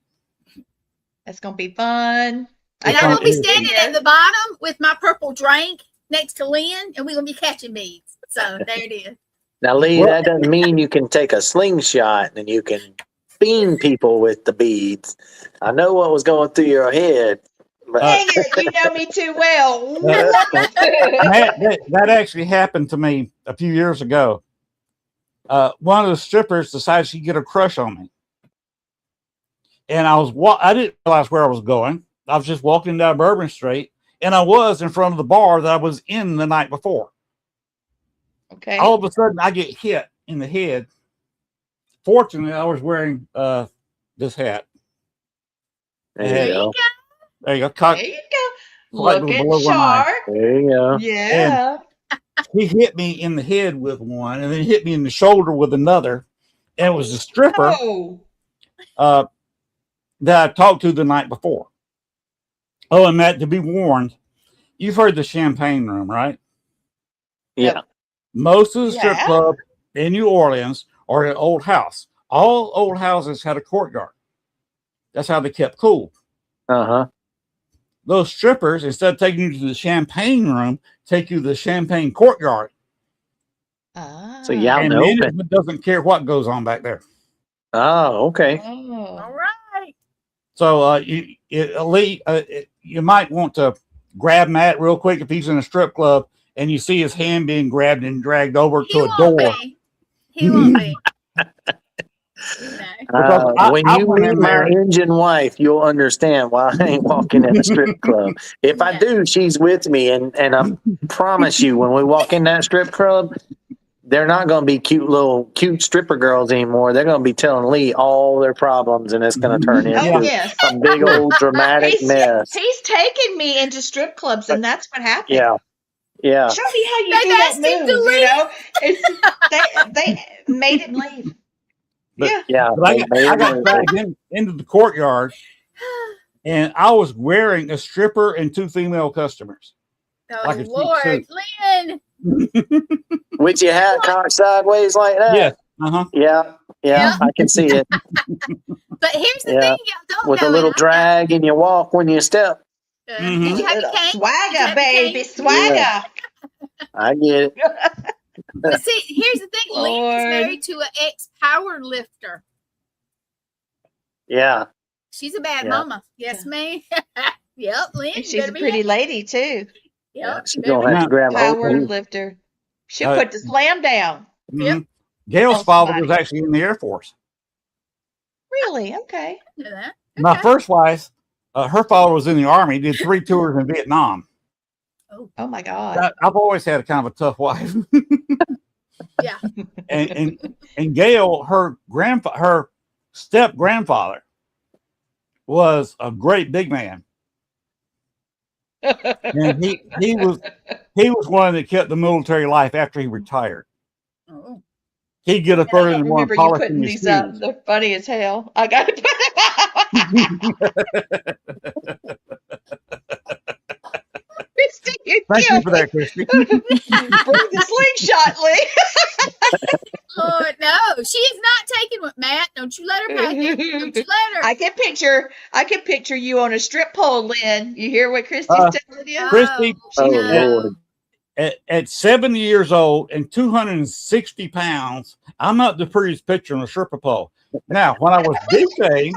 That's going to be fun. And It's I'm on- gonna be it- standing at the bottom with my purple drink next to Lynn, and we're gonna be catching beads. So there it is. Now, Lee, Well- that doesn't mean you can take a slingshot and you can beam people with the beads. I know what was going through your head, but Dang it, you know me too well. That actually happened to me a few years ago. One of the strippers decided she'd get a crush on me. And I didn't realize where I was going. I was just walking down Bourbon Street, and I was in front of the bar that I was in the night before. Okay. All of a sudden, I get hit in the head. Fortunately, I was wearing this hat. there you go. There you go. Cock, There you go. slightly Looking below one eye. sharp. There you go. Yeah. He hit me in the head with one, and then hit me in the shoulder with another. And it was a stripper Oh. that I talked to the night before. Oh, and Matt, to be warned, you've heard the Champagne Room, right? Yeah. Most of the strip Yeah. club in New Orleans are an old house. All old houses had a courtyard. That's how they kept cool. Uh-huh. Those strippers, instead of taking you to the Champagne Room, take you to the Champagne Courtyard. Ah. So yeah. Out in And the open. management doesn't care what goes on back there. Oh, okay. Oh. All right. So you might want to grab Matt real quick if he's in a strip club and you see his hand being grabbed and dragged over He to a won't door. be. He won't be. No. When I you went meet in my there. engine wife, you'll understand why I ain't walking in a strip club. If I Yeah. do, she's with me, and I promise you, when we walk in that strip club, they're not going to be cute stripper girls anymore. They're going to be telling Lee all their problems, and it's going to turn Oh into yes. a big old dramatic mess. He's taken me into strip clubs, and that's what happened. Yeah. Show me how you They've do that asked him to move. leave. You know, it's they made him leave. But- Yeah. Yeah. But I got dragged into the courtyard, and I was wearing a stripper and 2 female customers. Oh, Like a cheap Lord, suit. Lynn. With your hat cocked sideways like that? Yes. Uh-huh. Yeah, I can see it. But here's the Yeah. thing, y'all don't With know. a little and drag in your walk when you step. Mhm. Did you have your Little cane? swagger, baby, swagger. I get it. But see, here's the thing. Lynn is Lord. married to an ex-power lifter. Yeah. She's a bad Yeah. mama. Yes, ma'am. Yep, Lynn. And you she's a better be pretty happy. lady too. Yeah. Yep. She's you better going to have to grab hold Power of you. lifter. She'll Uh, put the slam down. Mhm. Gail's Oh, father somebody. was actually in the Air Force. Really? Okay. be that. My Okay. first wife, her father was in the Army, did 3 tours in Vietnam. Oh my God. I've always had a kind of a tough wife. Yeah. and Gail, her step grandfather, was a great big man, and he was one that kept the military life after he retired. Oh. He'd get up I early in don't the morning remember you polishing putting his these up. shoes. They're funny as hell. I got to Christy, you Thank you killed for me. that, Christy. Bring the slingshot, Lee. Lord, no. She is not taking what, Matt. Don't you let her pack it. Don't you let her. I can picture you on a strip pole, Lynn. You hear what Christy's telling you? Christy, Oh, no. Lord. at 70 years old and 260 pounds, I'm not the prettiest picture on a stripper pole. Now, when I was DJ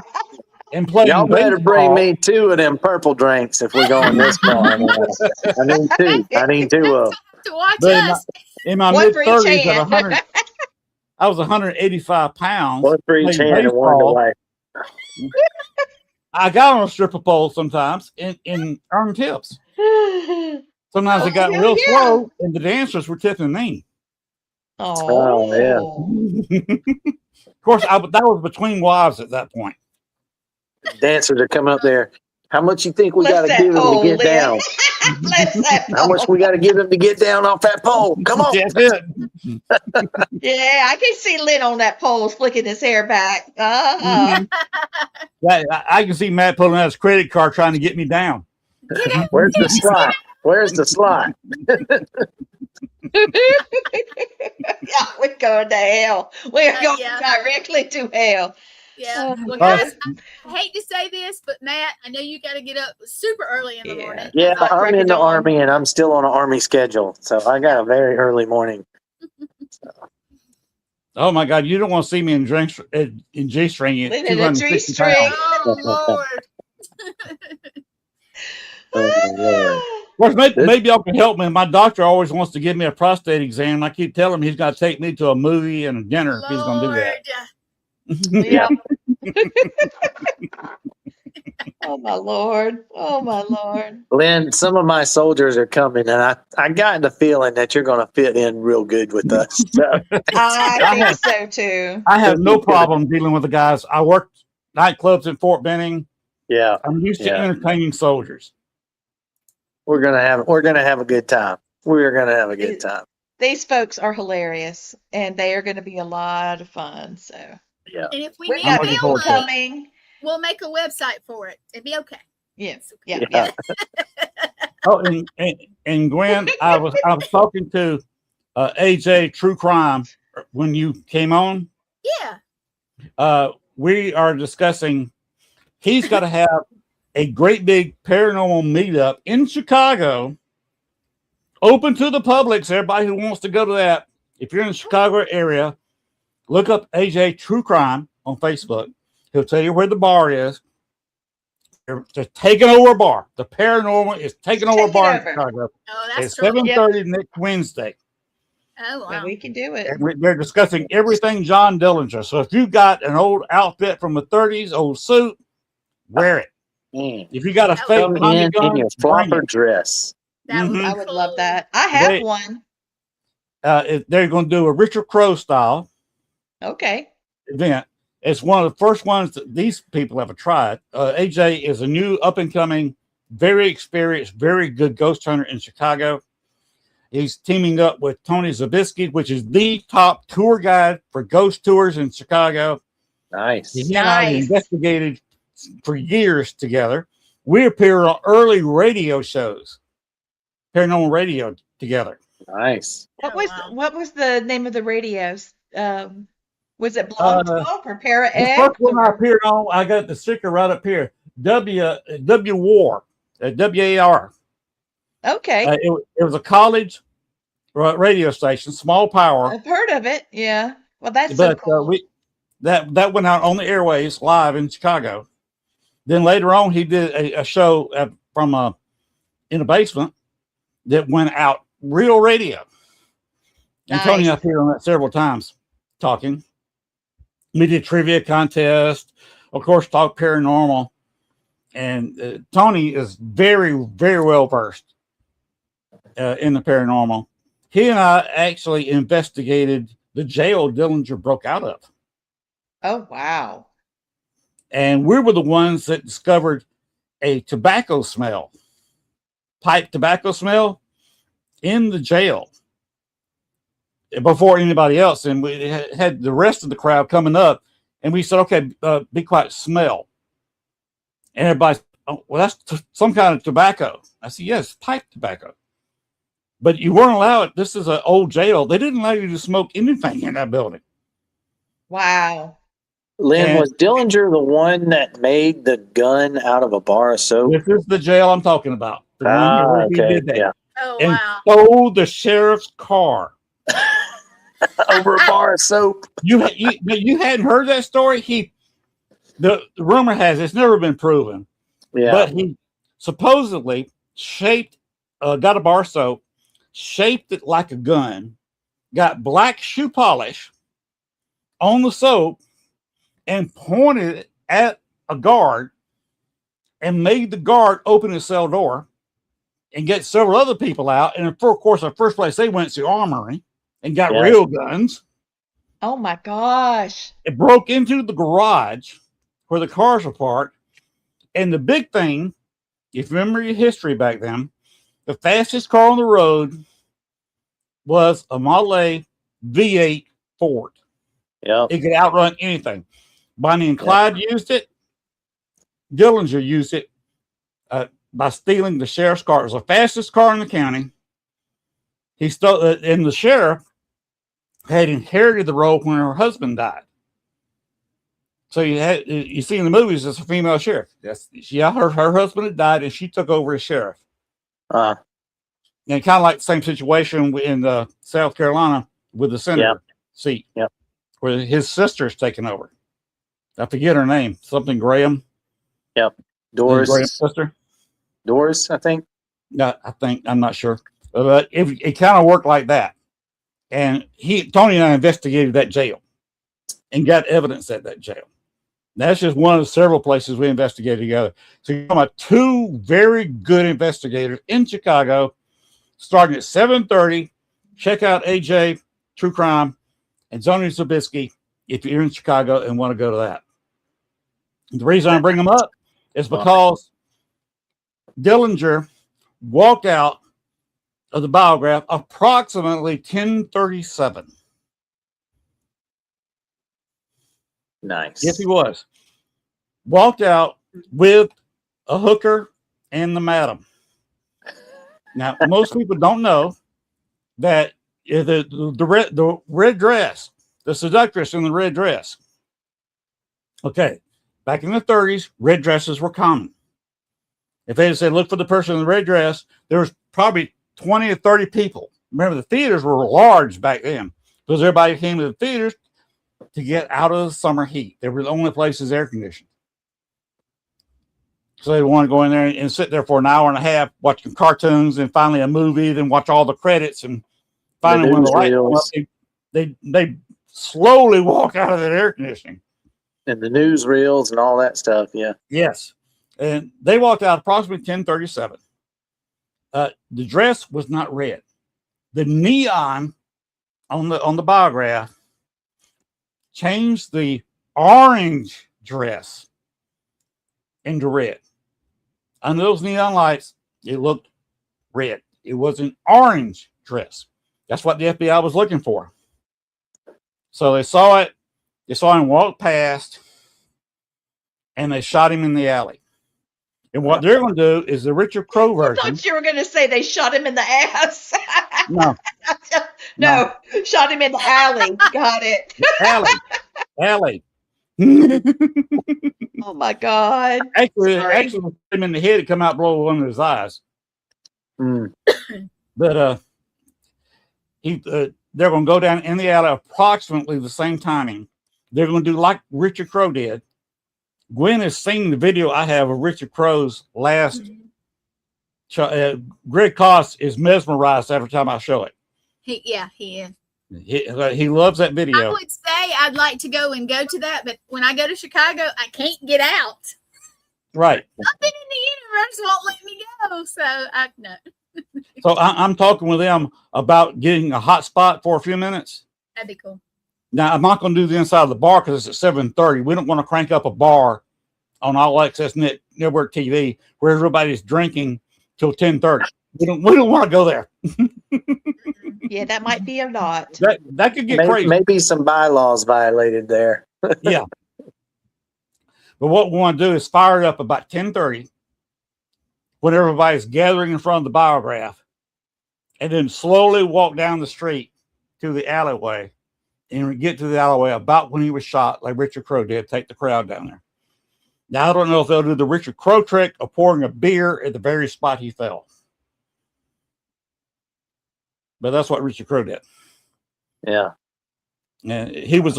and playing Y'all better baseball, bring me 2 of them purple drinks if we're going this far. I need 2. I need 2 of them. To watch but us. in my One mid for each 30s at hand. 100, I was 185 pounds. One for each playing hand and one baseball. away. I got on a stripper pole sometimes and earned tips. Sometimes it got hell real yeah. slow, and the dancers were tipping me. Oh, yeah. Of course, that was between wives at that point. Dancers are coming up there. How much you think we Bless got to that give them to pole, get Lynn. down? Bless that How much pole. we got to give them to get down off that pole? Come on. That's it. Yeah, I can see Lynn on that pole flicking his hair back. Mhm. I can see Matt pulling out his credit card trying to get me down. Where's the slot? Where's the slot? Yeah, we're going to hell. We're going Yeah. directly to hell. Yeah. Well, guys, I hate to say this, but Matt, I know you got to get up super early in the Yeah. morning. Yeah, Like I'm crack in of the dawn. Army and I'm still on an Army schedule. So I got a very early morning. Oh my God, you don't want to see me in G-string at Lynn in a 260 G-string. pounds. Oh, Lord. Oh, Lord. Of course, maybe y'all can help me. My doctor always wants to give me a prostate exam, and I keep telling him he's got to take me to a movie and a dinner if he's going to do that. Yeah. Oh my Lord. Oh my Lord. Lynn, some of my soldiers are coming, and I got the feeling that you're going to fit in real good with us. So, I think so too. I have no problem dealing with the guys. I worked nightclubs in Fort Benning. yeah, I'm used to Yeah. entertaining soldiers. we're gonna have a good time. We're gonna have a good time. These folks are hilarious, and they are going to be a lot of fun. So Yeah. And if we we need got looking people forward to it. coming. we'll make a website for it. It'd be okay. Yes. Yeah. Yeah. Oh, and Gwen, I was talking to AJ True Crime when you came on. Yeah. We are discussing. He's got to have a great big paranormal meetup in Chicago, open to the public. So everybody who wants to go to that, if you're in the Chicago area, look up AJ True Crime on Facebook. He'll tell you where the bar is. They're taking over a bar. The paranormal is taking over a bar in over. Chicago. Oh, that's It's cool. 7:30 next Wednesday. Oh, But wow. we can do it. And they're discussing everything John Dillinger. So if you got an old outfit from the 30s, old suit, wear it. Mm. If you got a That fake Come Tommy in gun, your bring flopper it. dress. That would be I would love cool. that. I have They- one. They're going to do a Richard Crowe style Okay. event. It's one of the first ones that these people have tried. AJ is a new up and coming, very experienced, very good ghost hunter in Chicago. He's teaming up with Tony Zabisky, which is the top tour guide for ghost tours in Chicago. Nice. He and I Nice. investigated for years together. We appeared on early radio shows, paranormal radio together. Nice. What Oh, was wow. what was the name of the radios? Was it Blog Talk or Para The X? first one I appeared on, I got the sticker right up here. W War, WAR. Okay. It was a college radio station, small power, I've heard of it. Yeah. Well, that's so but cool. that went out on the airways live in Chicago. Then later on, he did a show from in a basement that went out real radio. And Tony Nice. appeared on that several times talking. We did trivia contest, of course, talk paranormal. And Tony is very, very well versed in the paranormal. He and I actually investigated the jail Dillinger broke out of. Oh, wow. And we were the ones that discovered a tobacco smell, pipe tobacco smell in the jail before anybody else. And we had the rest of the crowd coming up, and we said, okay, be quiet, smell. And everybody's, oh, well, that's some kind of tobacco. I said, yes, pipe tobacco. But you weren't allowed, this is an old jail. They didn't allow you to smoke anything in that building. Wow. Lynn, And- was Dillinger the one that made the gun out of a bar of soap? This is the jail I'm talking about. The one where he Okay. did that. Yeah. Oh, And wow. stole the sheriff's car. Over a bar of soap. You hadn't heard that story? The rumor has it's never been proven, Yeah. but he supposedly got a bar soap, shaped it like a gun, got black shoe polish on the soap, and pointed it at a guard, and made the guard open his cell door and get several other people out. And of course, the first place they went to the armory and got Yeah. real guns. Oh, my gosh. It broke into the garage where the cars were parked. And the big thing, if you remember your history back then, the fastest car on the road was a Model A V8 Ford. Yeah. It could outrun anything. Bonnie and Clyde used it. Dillinger used it by stealing the sheriff's car. It was the fastest car in the county. He stole it, and the sheriff had inherited the role when her husband died. So you see in the movies, it's a female sheriff. Yes, her husband had died, and she took over as sheriff. Uh, And kind of like the same situation in South Carolina with the senator seat, where his sister's taken over. I forget her name, something Graham. Doris. Graham's sister. Doris, I think. No, I'm not sure, but it kind of worked like that. And Tony and I investigated that jail and got evidence at that jail. That's just one of the several places we investigated together. So you're talking about two very good investigators in Chicago, starting at 7:30. Check out AJ True Crime and Tony Zabisky if you're in Chicago and want to go to that. The reason I bring them up is because Dillinger walked out of the biograph approximately 10:37. Nice. Yes, he was. Walked out with a hooker and the madam. Now, most people don't know that the red dress, the seductress in the red dress. Okay, back in the 30s, red dresses were common. If they had said, look for the person in the red dress, there was probably 20 or 30 people. Remember, the theaters were large back then because everybody came to the theaters to get out of the summer heat. They were the only places air conditioned. So they want to go in there and sit there for an hour and a half watching cartoons and finally a movie, then watch all the credits and finally, when the light come up, they slowly walk out of that air conditioning. And the newsreels and all that stuff. Yeah. Yes. And they walked out approximately 10:37. The dress was not red. The neon on the biograph changed the orange dress into red. Under those neon lights, it looked red. It was an orange dress. That's what the FBI was looking for. So they saw it. They saw him walk past, and they shot him in the alley. And what they're going to do is the Richard Crowe version. I thought you were going to say they shot him in the ass. No. No, shot him in the alley. Got it. Alley. Oh my God. Actually, him in the head, it come out below one of his eyes. But they're going to go down in the alley approximately the same timing. They're going to do like Richard Crowe did. Gwen has seen the video I have of Richard Crowe's last. Greg Koss is mesmerized every time I show it. He is. He loves that video. I would say I'd like to go to that, but when I go to Chicago, I can't get out. Right. Nothing in the universe won't let me go, so I know. So I'm talking with them about getting a hot spot for a few minutes. That'd be cool. Now, I'm not going to do the inside of the bar because it's at 7:30. We don't want to crank up a bar on All Access Network TV where everybody's drinking till 10:30. We don't want to go there. Yeah, that might be a lot. That could get crazy. Maybe some bylaws violated there. Yeah. But what we want to do is fire it up about 10:30 when everybody's gathering in front of the biograph, and then slowly walk down the street to the alleyway and get to the alleyway about when he was shot, like Richard Crowe did, take the crowd down there. Now, I don't know if they'll do the Richard Crowe trick of pouring a beer at the very spot he fell. But that's what Richard Crowe did. Yeah. And he was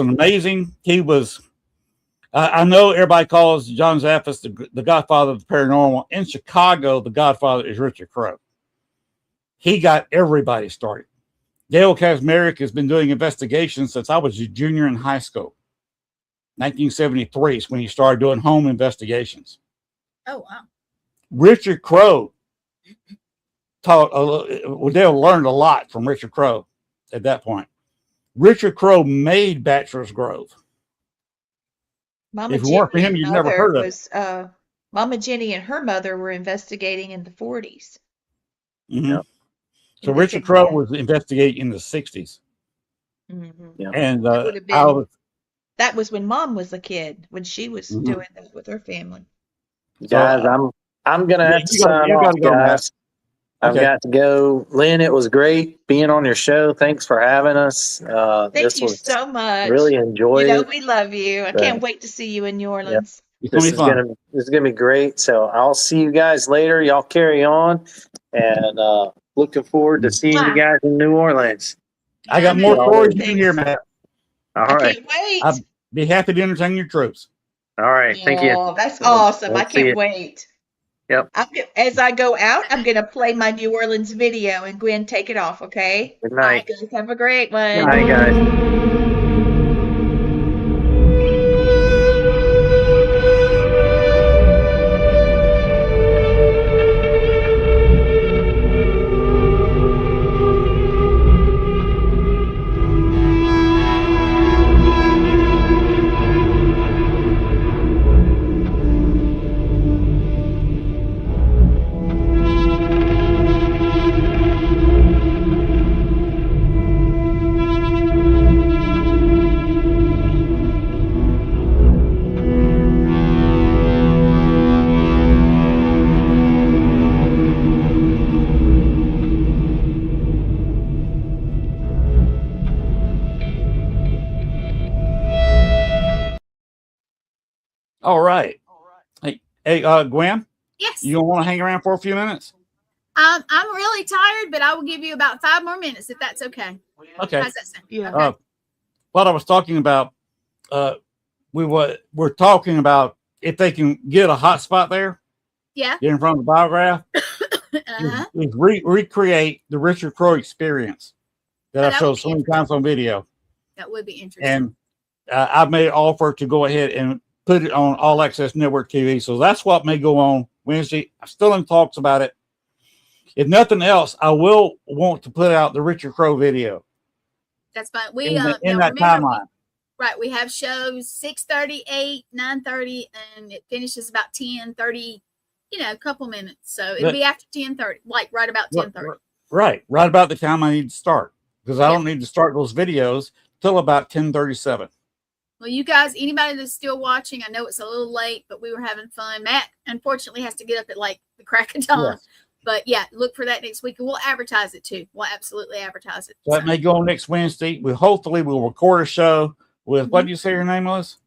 I know everybody calls John Zaffis the godfather of the paranormal. In Chicago, the godfather is Richard Crowe. He got everybody started. Dale Kazmarek has been doing investigations since I was a junior in high school. 1973 is when he started doing home investigations. Oh, wow. Richard Crowe Dale learned a lot from Richard Crowe at that point. Richard Crowe made Bachelor's Grove. Mama If it weren't for him, you'd never heard of it. Mama Jenny and her mother were investigating in the 40s. Mm-hmm. Yep. So Richard Crowe was investigating in the 60s. Mm-hmm. Yep. And that was when Mom was a kid, when she was doing that with her family. Guys, I'm gonna have to sign off, guys. I've got to go. Len, it was great being on your show. Thanks for having us. Thank you so much. Really enjoyed it. We love you. I can't wait to see you in New Orleans. Yep. This is gonna be great. So I'll see you guys later. Y'all carry on, and looking forward to seeing you guys in New Orleans. I got more stories you can hear, Matt. All right. I can't wait. I'd be happy to entertain your troops. All right. Thank you. Oh, that's awesome. I See can't you. wait. Yep. As I go out, I'm going to play my New Orleans video, and Gwen, take it off, okay? Good night. All right, guys, have a great one. Good night, guys. All right. Hey, Gwen, Yes. you don't want to hang around for a few minutes? I'm really tired, but I will give you about 5 more minutes if that's okay. Okay. How's that sound? Yeah. Okay. What I was talking about, we're talking about if they can get a hot spot there, Yeah. get in front of the biograph, Uh-huh. is recreate the Richard Crowe experience. that I've that showed would be so many times on video. That would be interesting. And I've made an offer to go ahead and put it on All Access Network TV. So that's what may go on Wednesday. I'm still in talks about it. If nothing else, I will want to put out the Richard Crowe video. That's fine. In Now that remember, timeline. Right. We have shows 6:30, 8, 9:30, and it finishes about 10:30, a couple minutes. So it'll be after 10:30, like right about 10:30. Right about the time I need to start, because I don't need to start those videos till about 10:37. Well, you guys, anybody that's still watching, I know it's a little late, but we were having fun. Matt, unfortunately, has to get up at like the crack of dawn. Yes. But yeah, look for that next week, and we'll advertise it too. We'll absolutely advertise it. So that may go on next Wednesday. Hopefully we'll record a show with what did you say your name was?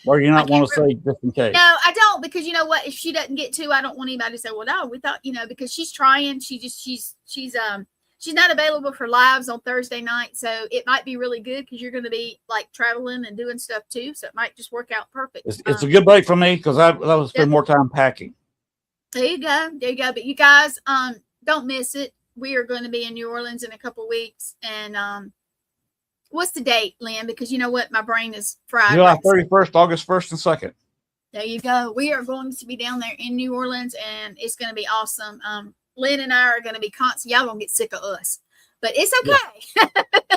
Or you not want to say just in case? No, I don't, because you know what? If she doesn't get to, I don't want anybody to say, "Well, no, we thought," because she's trying. She's not available for lives on Thursday night, so it might be really good because you're going to be like traveling and doing stuff too. So it might just work out perfect. It's a good break for me because I will spend more time packing. There you go. But you guys, don't miss it. We are going to be in New Orleans in a couple weeks, and what's the date, Len? Because you know what, my brain is fried. July 31st, August 1st, and 2nd. There you go. We are going to be down there in New Orleans, and it's going to be awesome. Len and I are going to be constant. Y'all gonna get sick of us, but it's okay. Yeah.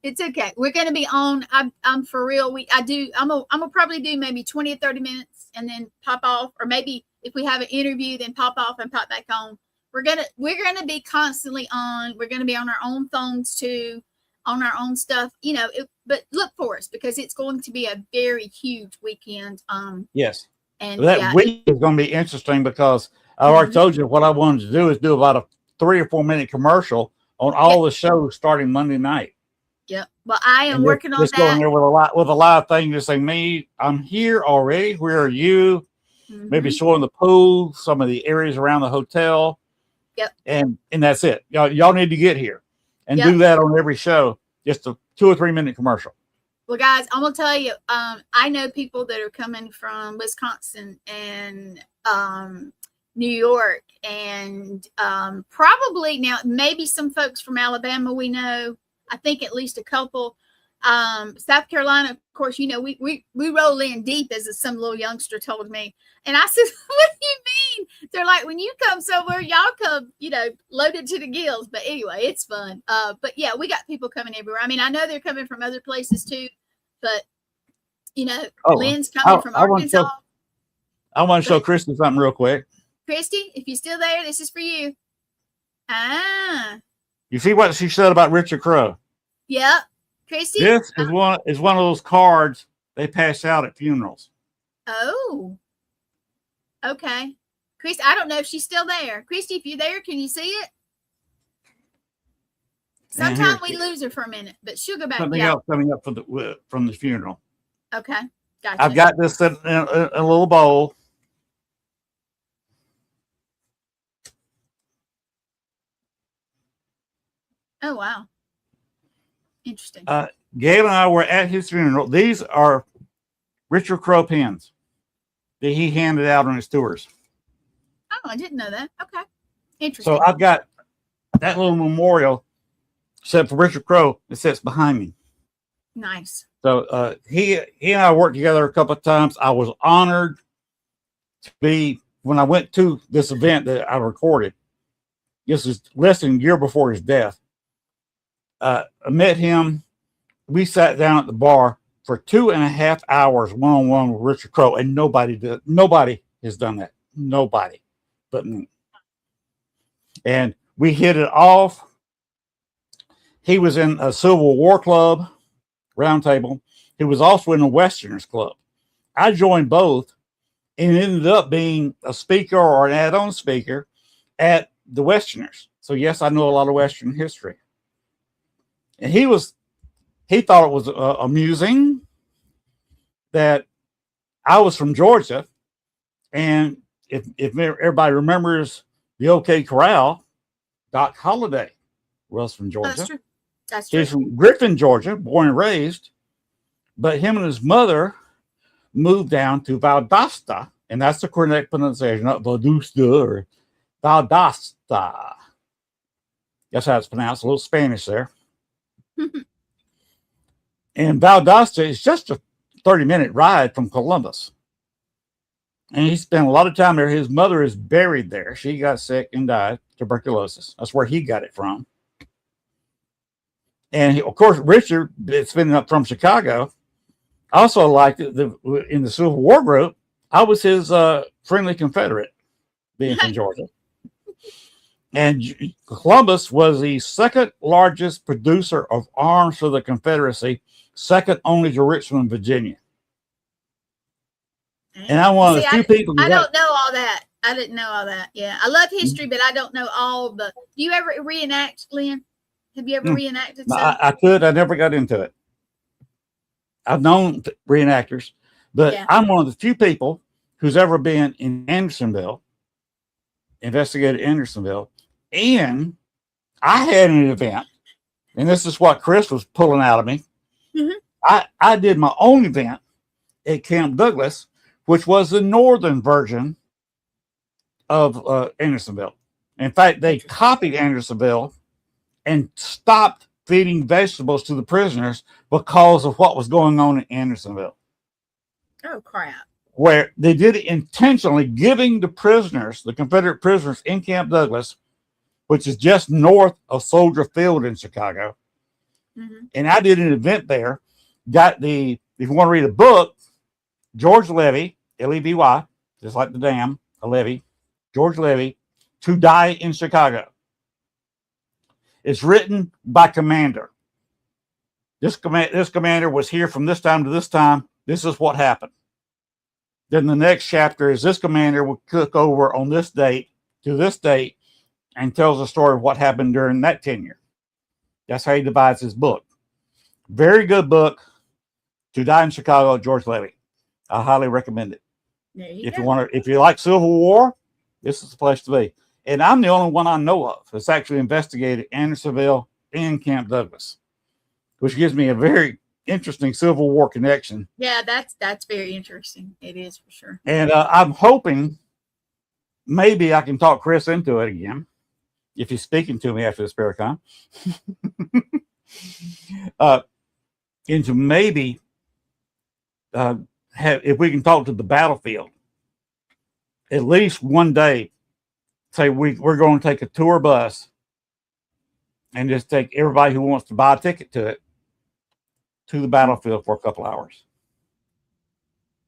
It's okay. We're going to be on. I'm for real. I'm gonna probably do maybe 20 or 30 minutes and then pop off, or maybe if we have an interview, then pop off and pop back on. We're gonna be constantly on. We're gonna be on our own phones too, on our own stuff. But look for us because it's going to be a very huge weekend. Yes. And that week is going to be interesting because I already told you what I wanted to do is do about a 3 or 4 minute commercial on all the shows starting Monday night. Yep. Well, I am working on that. Just going there with a live thing, just saying, "Me, I'm here already. Where are you?" Maybe showing the pool, some of the areas around the hotel. Yep. And that's it. Y'all need to get here and do that on every show. Just a 2 or 3 minute commercial. Well, guys, I'm gonna tell you. I know people that are coming from Wisconsin and New York, and probably now maybe some folks from Alabama. We know. I think at least a couple. South Carolina, of course, we roll in deep, as some little youngster told me. And I said, "What do you mean?" They're like, "When you come somewhere, y'all come, loaded to the gills." But anyway, it's fun. But yeah, we got people coming everywhere. I mean, I know they're coming from other places too, but Lynn's coming from Arkansas. I want to show Christy something real quick. Christy, if you're still there, this is for you. You see what she said about Richard Crowe? Yep. Christy? This is one of those cards they pass out at funerals. Oh. Okay. Christy, I don't know if she's still there. Christy, if you're there, can you see it? Sometimes we lose her for a minute, but she'll go back. Something else coming up from the funeral. Okay. Gotcha. I've got this in a little bowl. Oh, wow. Interesting. Gabe and I were at his funeral. These are Richard Crowe pins that he handed out on his tours. Oh, I didn't know that. Okay. Interesting. So I've got that little memorial set for Richard Crowe that sits behind me. Nice. So he and I worked together a couple of times. I was honored to be, when I went to this event that I recorded, this was less than a year before his death. I met him. We sat down at the bar for 2.5 hours one-on-one with Richard Crowe, and nobody has done that. Nobody but me. And we hit it off. He was in a Civil War Club roundtable. He was also in the Westerners Club. I joined both and ended up being a speaker or an add-on speaker at the Westerners. So yes, I know a lot of Western history. And he thought it was amusing that I was from Georgia. And if everybody remembers the OK Corral, Doc Holliday was from Georgia. That's true. That's true. He's from Griffin, Georgia, born and raised. But him and his mother moved down to Valdosta, and that's the correct pronunciation, not Valdosta or Valdosta. That's how it's pronounced. A little Spanish there. And Valdosta is just a 30-minute ride from Columbus. And he spent a lot of time there. His mother is buried there. She got sick and died, tuberculosis. That's where he got it from. And of course, Richard, it's been up from Chicago. Also liked it in the Civil War group. I was his friendly Confederate, being from Georgia. And Columbus was the second largest producer of arms for the Confederacy, second only to Richmond, Virginia. And I'm one of the few people. I don't know all that. I didn't know all that. Yeah, I love history, but I don't know all the. Do you ever reenact, Len? Have you ever reenacted stuff? I could. I never got into it. I've known reenactors, but I'm one of the few people who's ever been in Andersonville, investigated Andersonville, and I had an event, and this is what Chris was pulling out of me. I did my own event at Camp Douglas, which was the northern version of Andersonville. In fact, they copied Andersonville and stopped feeding vegetables to the prisoners because of what was going on in Andersonville. Oh, crap. Where they did it intentionally, giving the prisoners, the Confederate prisoners in Camp Douglas, which is just north of Soldier Field in Chicago. And I did an event there. If you want to read a book, George Levy, Levy, just like the dam, a levee, George Levy, To Die in Chicago. It's written by commander. This commander was here from this time to this time. This is what happened. Then the next chapter is this commander will cook over on this date to this date and tells the story of what happened during that tenure. That's how he divides his book. Very good book. To Die in Chicago, George Levy. I highly recommend it. If you like Civil War, this is the place to be. And I'm the only one I know of that's actually investigated Andersonville and Camp Douglas, which gives me a very interesting Civil War connection. Yeah, that's very interesting. It is for sure. And I'm hoping maybe I can talk Chris into it again, if he's speaking to me after this Paracon. Into maybe if we can talk to the battlefield at least one day. Say we're going to take a tour bus and just take everybody who wants to buy a ticket to it to the battlefield for a couple hours.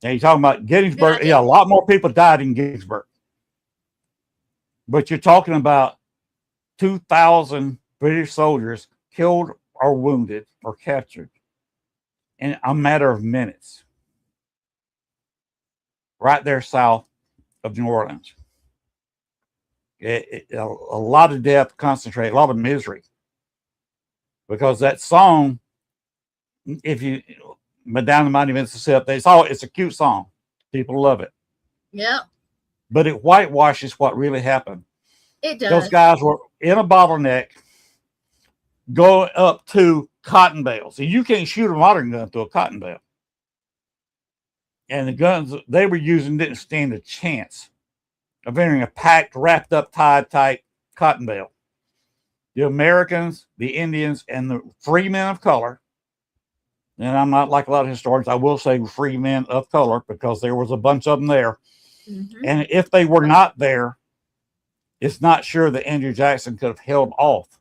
Now you're talking about Gettysburg. Yeah, a lot more people died in Gettysburg, but you're talking about 2,000 British soldiers killed or wounded or captured in a matter of minutes, right there south of New Orleans. A lot of death concentrated, a lot of misery, because that song, if you Madame the Mighty Mississippi, it's a cute song. People love it. Yeah. But it whitewashes what really happened. It does. Those guys were in a bottleneck going up to cotton bales. And you can't shoot a modern gun through a cotton bale. And the guns they were using didn't stand a chance of entering a packed, wrapped up, tied tight cotton bale. The Americans, the Indians, and the free men of color, and I'm not like a lot of historians, I will say free men of color because there was a bunch of them there. And if they were not there, it's not sure that Andrew Jackson could have held off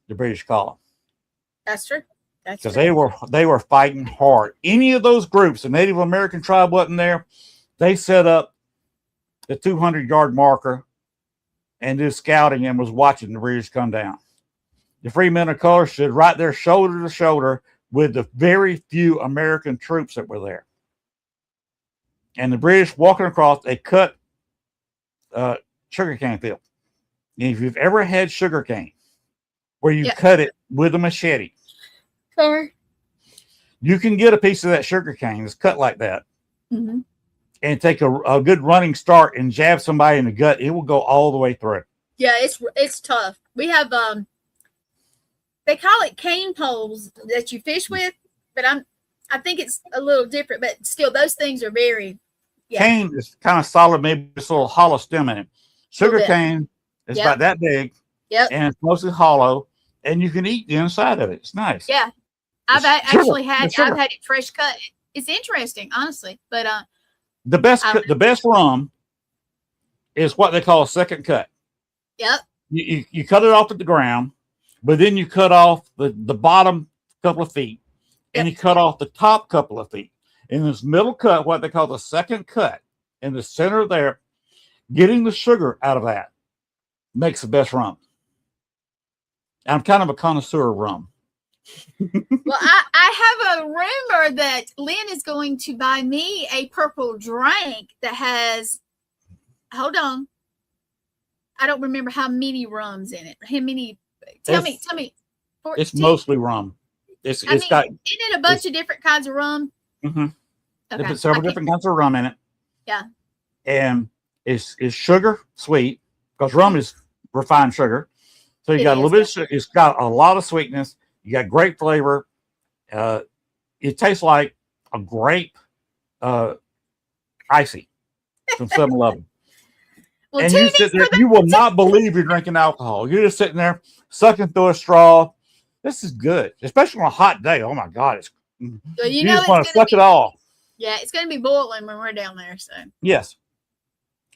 the British column. That's true. Because they were fighting hard. Any of those groups, the Native American tribe wasn't there, they set up the 200-yard marker and did scouting and was watching the British come down. The free men of color stood right there shoulder to shoulder with the very few American troops that were there. And the British walking across, they cut sugarcane field. And if you've ever had sugarcane where you cut it with a machete, you can get a piece of that sugarcane that's cut like that. And take a good running start and jab somebody in the gut, it will go all the way through. Yeah, it's tough. We have they call it cane poles that you fish with, but I think it's a little different. But still, those things are very. Cane is kind of solid, maybe just a little hollow stem in it. Sugar cane is about that big, Yep. And it's mostly hollow, and you can eat the inside of it. It's nice. Yeah. I've actually had sugar. I've had it fresh cut. It's interesting, honestly. But the best rum is what they call a second cut. Yep. You cut it off at the ground, but then you cut off the bottom couple of feet, and you cut off the top couple of feet. In this middle cut, what they call the second cut, in the center there, getting the sugar out of that makes the best rum. I'm kind of a connoisseur of rum. Well, I have a rumor that Len is going to buy me a purple drink that has, hold on, I don't remember how many rums in it. How many? Tell me. 14? It's mostly rum. It's got in it a bunch of different kinds of rum. Mm-hmm. Okay. They put several different kinds of rum in it. Yeah. And it's sugar sweet, because rum is refined sugar. So you got a little bit of sugar. It's got a lot of sweetness. You got great flavor. It tastes like a grape icy from 7-Eleven. Well, And you sit there, you will not believe you're drinking alcohol. You're just sitting there sucking through a straw. This is good, especially on a hot day. Oh my God, it's well, you just want to suck it all. Yeah, it's going to be boiling when we're down there. So yes,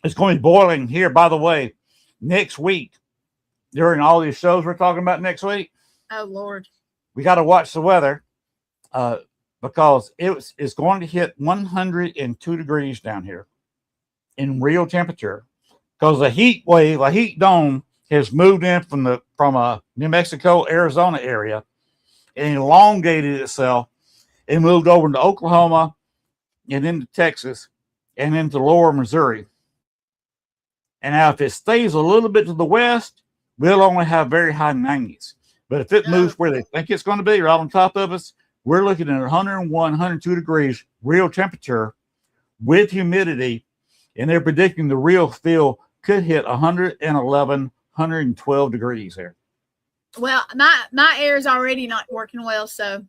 it's going to be boiling here. By the way, next week during all these shows we're talking about next week. Oh Lord, we got to watch the weather because it's going to hit 102 degrees down here in real temperature, because the heat wave, a heat dome, has moved in from New Mexico, Arizona area and elongated itself and moved over into Oklahoma and into Texas and into lower Missouri. And now if it stays a little bit to the west, we'll only have very high 90s. But if it moves where they think it's going to be, right on top of us, we're looking at 101, 102 degrees real temperature with humidity. And they're predicting the real feel could hit 111, 112 degrees there. Well, my air is already not working well, so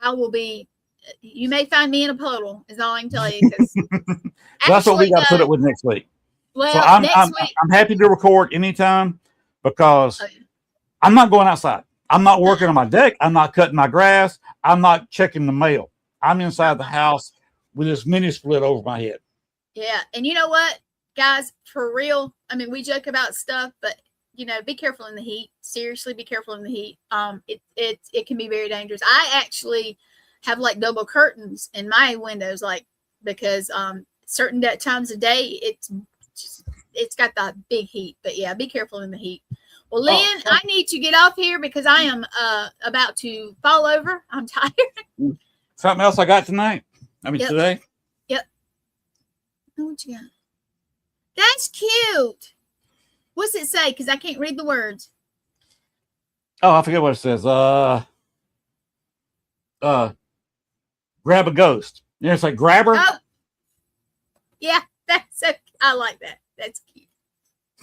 I will be. You may find me in a puddle, is all I can tell you. That's what we got to put up with next week. Well, so I'm happy to record anytime, because I'm not going outside. I'm not working on my deck. I'm not cutting my grass. I'm not checking the mail. I'm inside the house with this mini split over my head. Yeah, and you know what, guys, for real, I mean, we joke about stuff, but be careful in the heat. Seriously, be careful in the heat. It can be very dangerous. I actually have like double curtains in my windows, because certain times of day it's got the big heat. But yeah, be careful in the heat. Well, Len, I need to get off here because I am about to fall over. I'm tired. Something else I got tonight? Today? Yep. What you got? That's cute. What's it say? Because I can't read the words. Oh, I forget what it says. Grab a ghost. It's like grabber. Oh. Yeah, I like that. That's cute.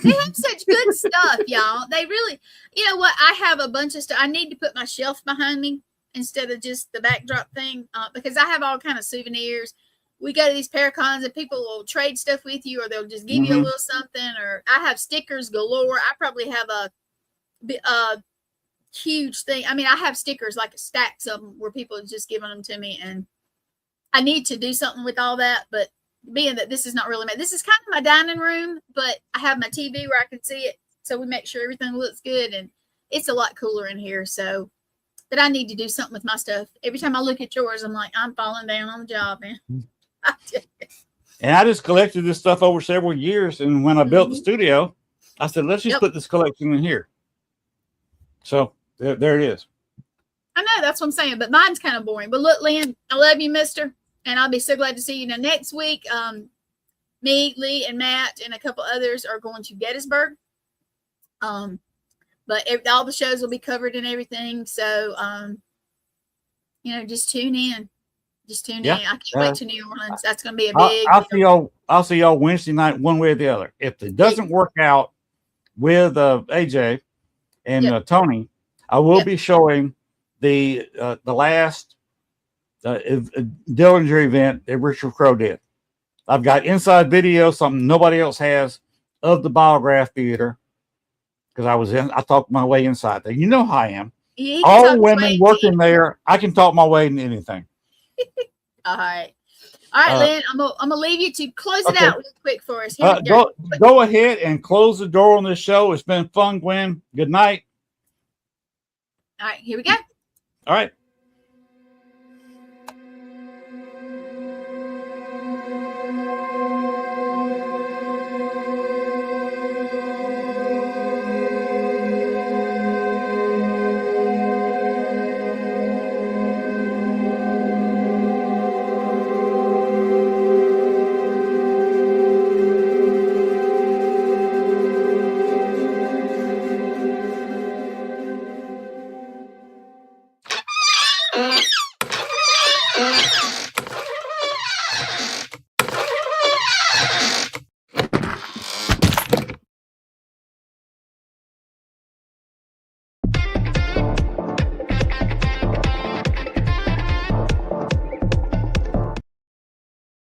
They have such good stuff, y'all. They really, you know what? I have a bunch of stuff. I need to put my shelf behind me instead of just the backdrop thing, because I have all kind of souvenirs. We go to these Paracons and people will trade stuff with you, or they'll just give you a little something. Or I have stickers galore. I probably have a huge thing. I mean, I have stickers, like stacks of them, where people have just given them to me, and I need to do something with all that. But being that this is not really this is kind of my dining room, but I have my TV where I can see it, so we make sure everything looks good, and it's a lot cooler in here. So, but I need to do something with my stuff. Every time I look at yours, I'm like, I'm falling down on the job, man. And I just collected this stuff over several years, and when I built the studio, I said, let's just put this collection in here. So there it is. I know, that's what I'm saying, but mine's kind of boring. But look, Len, I love you, mister, and I'll be so glad to see you. Now, next week, me, Lee, and Matt, and a couple others are going to Gettysburg. But all the shows will be covered and everything. So, just tune in. Just tune in. I can't wait to New Orleans. That's going to be a big. I'll see y'all Wednesday night, one way or the other. If it doesn't work out with AJ and Tony, I will be showing the last Dillinger event that Richard Crowe did. I've got inside video, something nobody else has, of the Biograph Theater. because I talked my way inside there. You know how I am. He can All talk his way women into working there, I can talk my way into anything. All right. All right, Len, I'm gonna leave you to close it okay. out real quick for us. Here we Go ahead and close the door on this show. It's been fun, Gwen. Good night. All right, here we go. All right.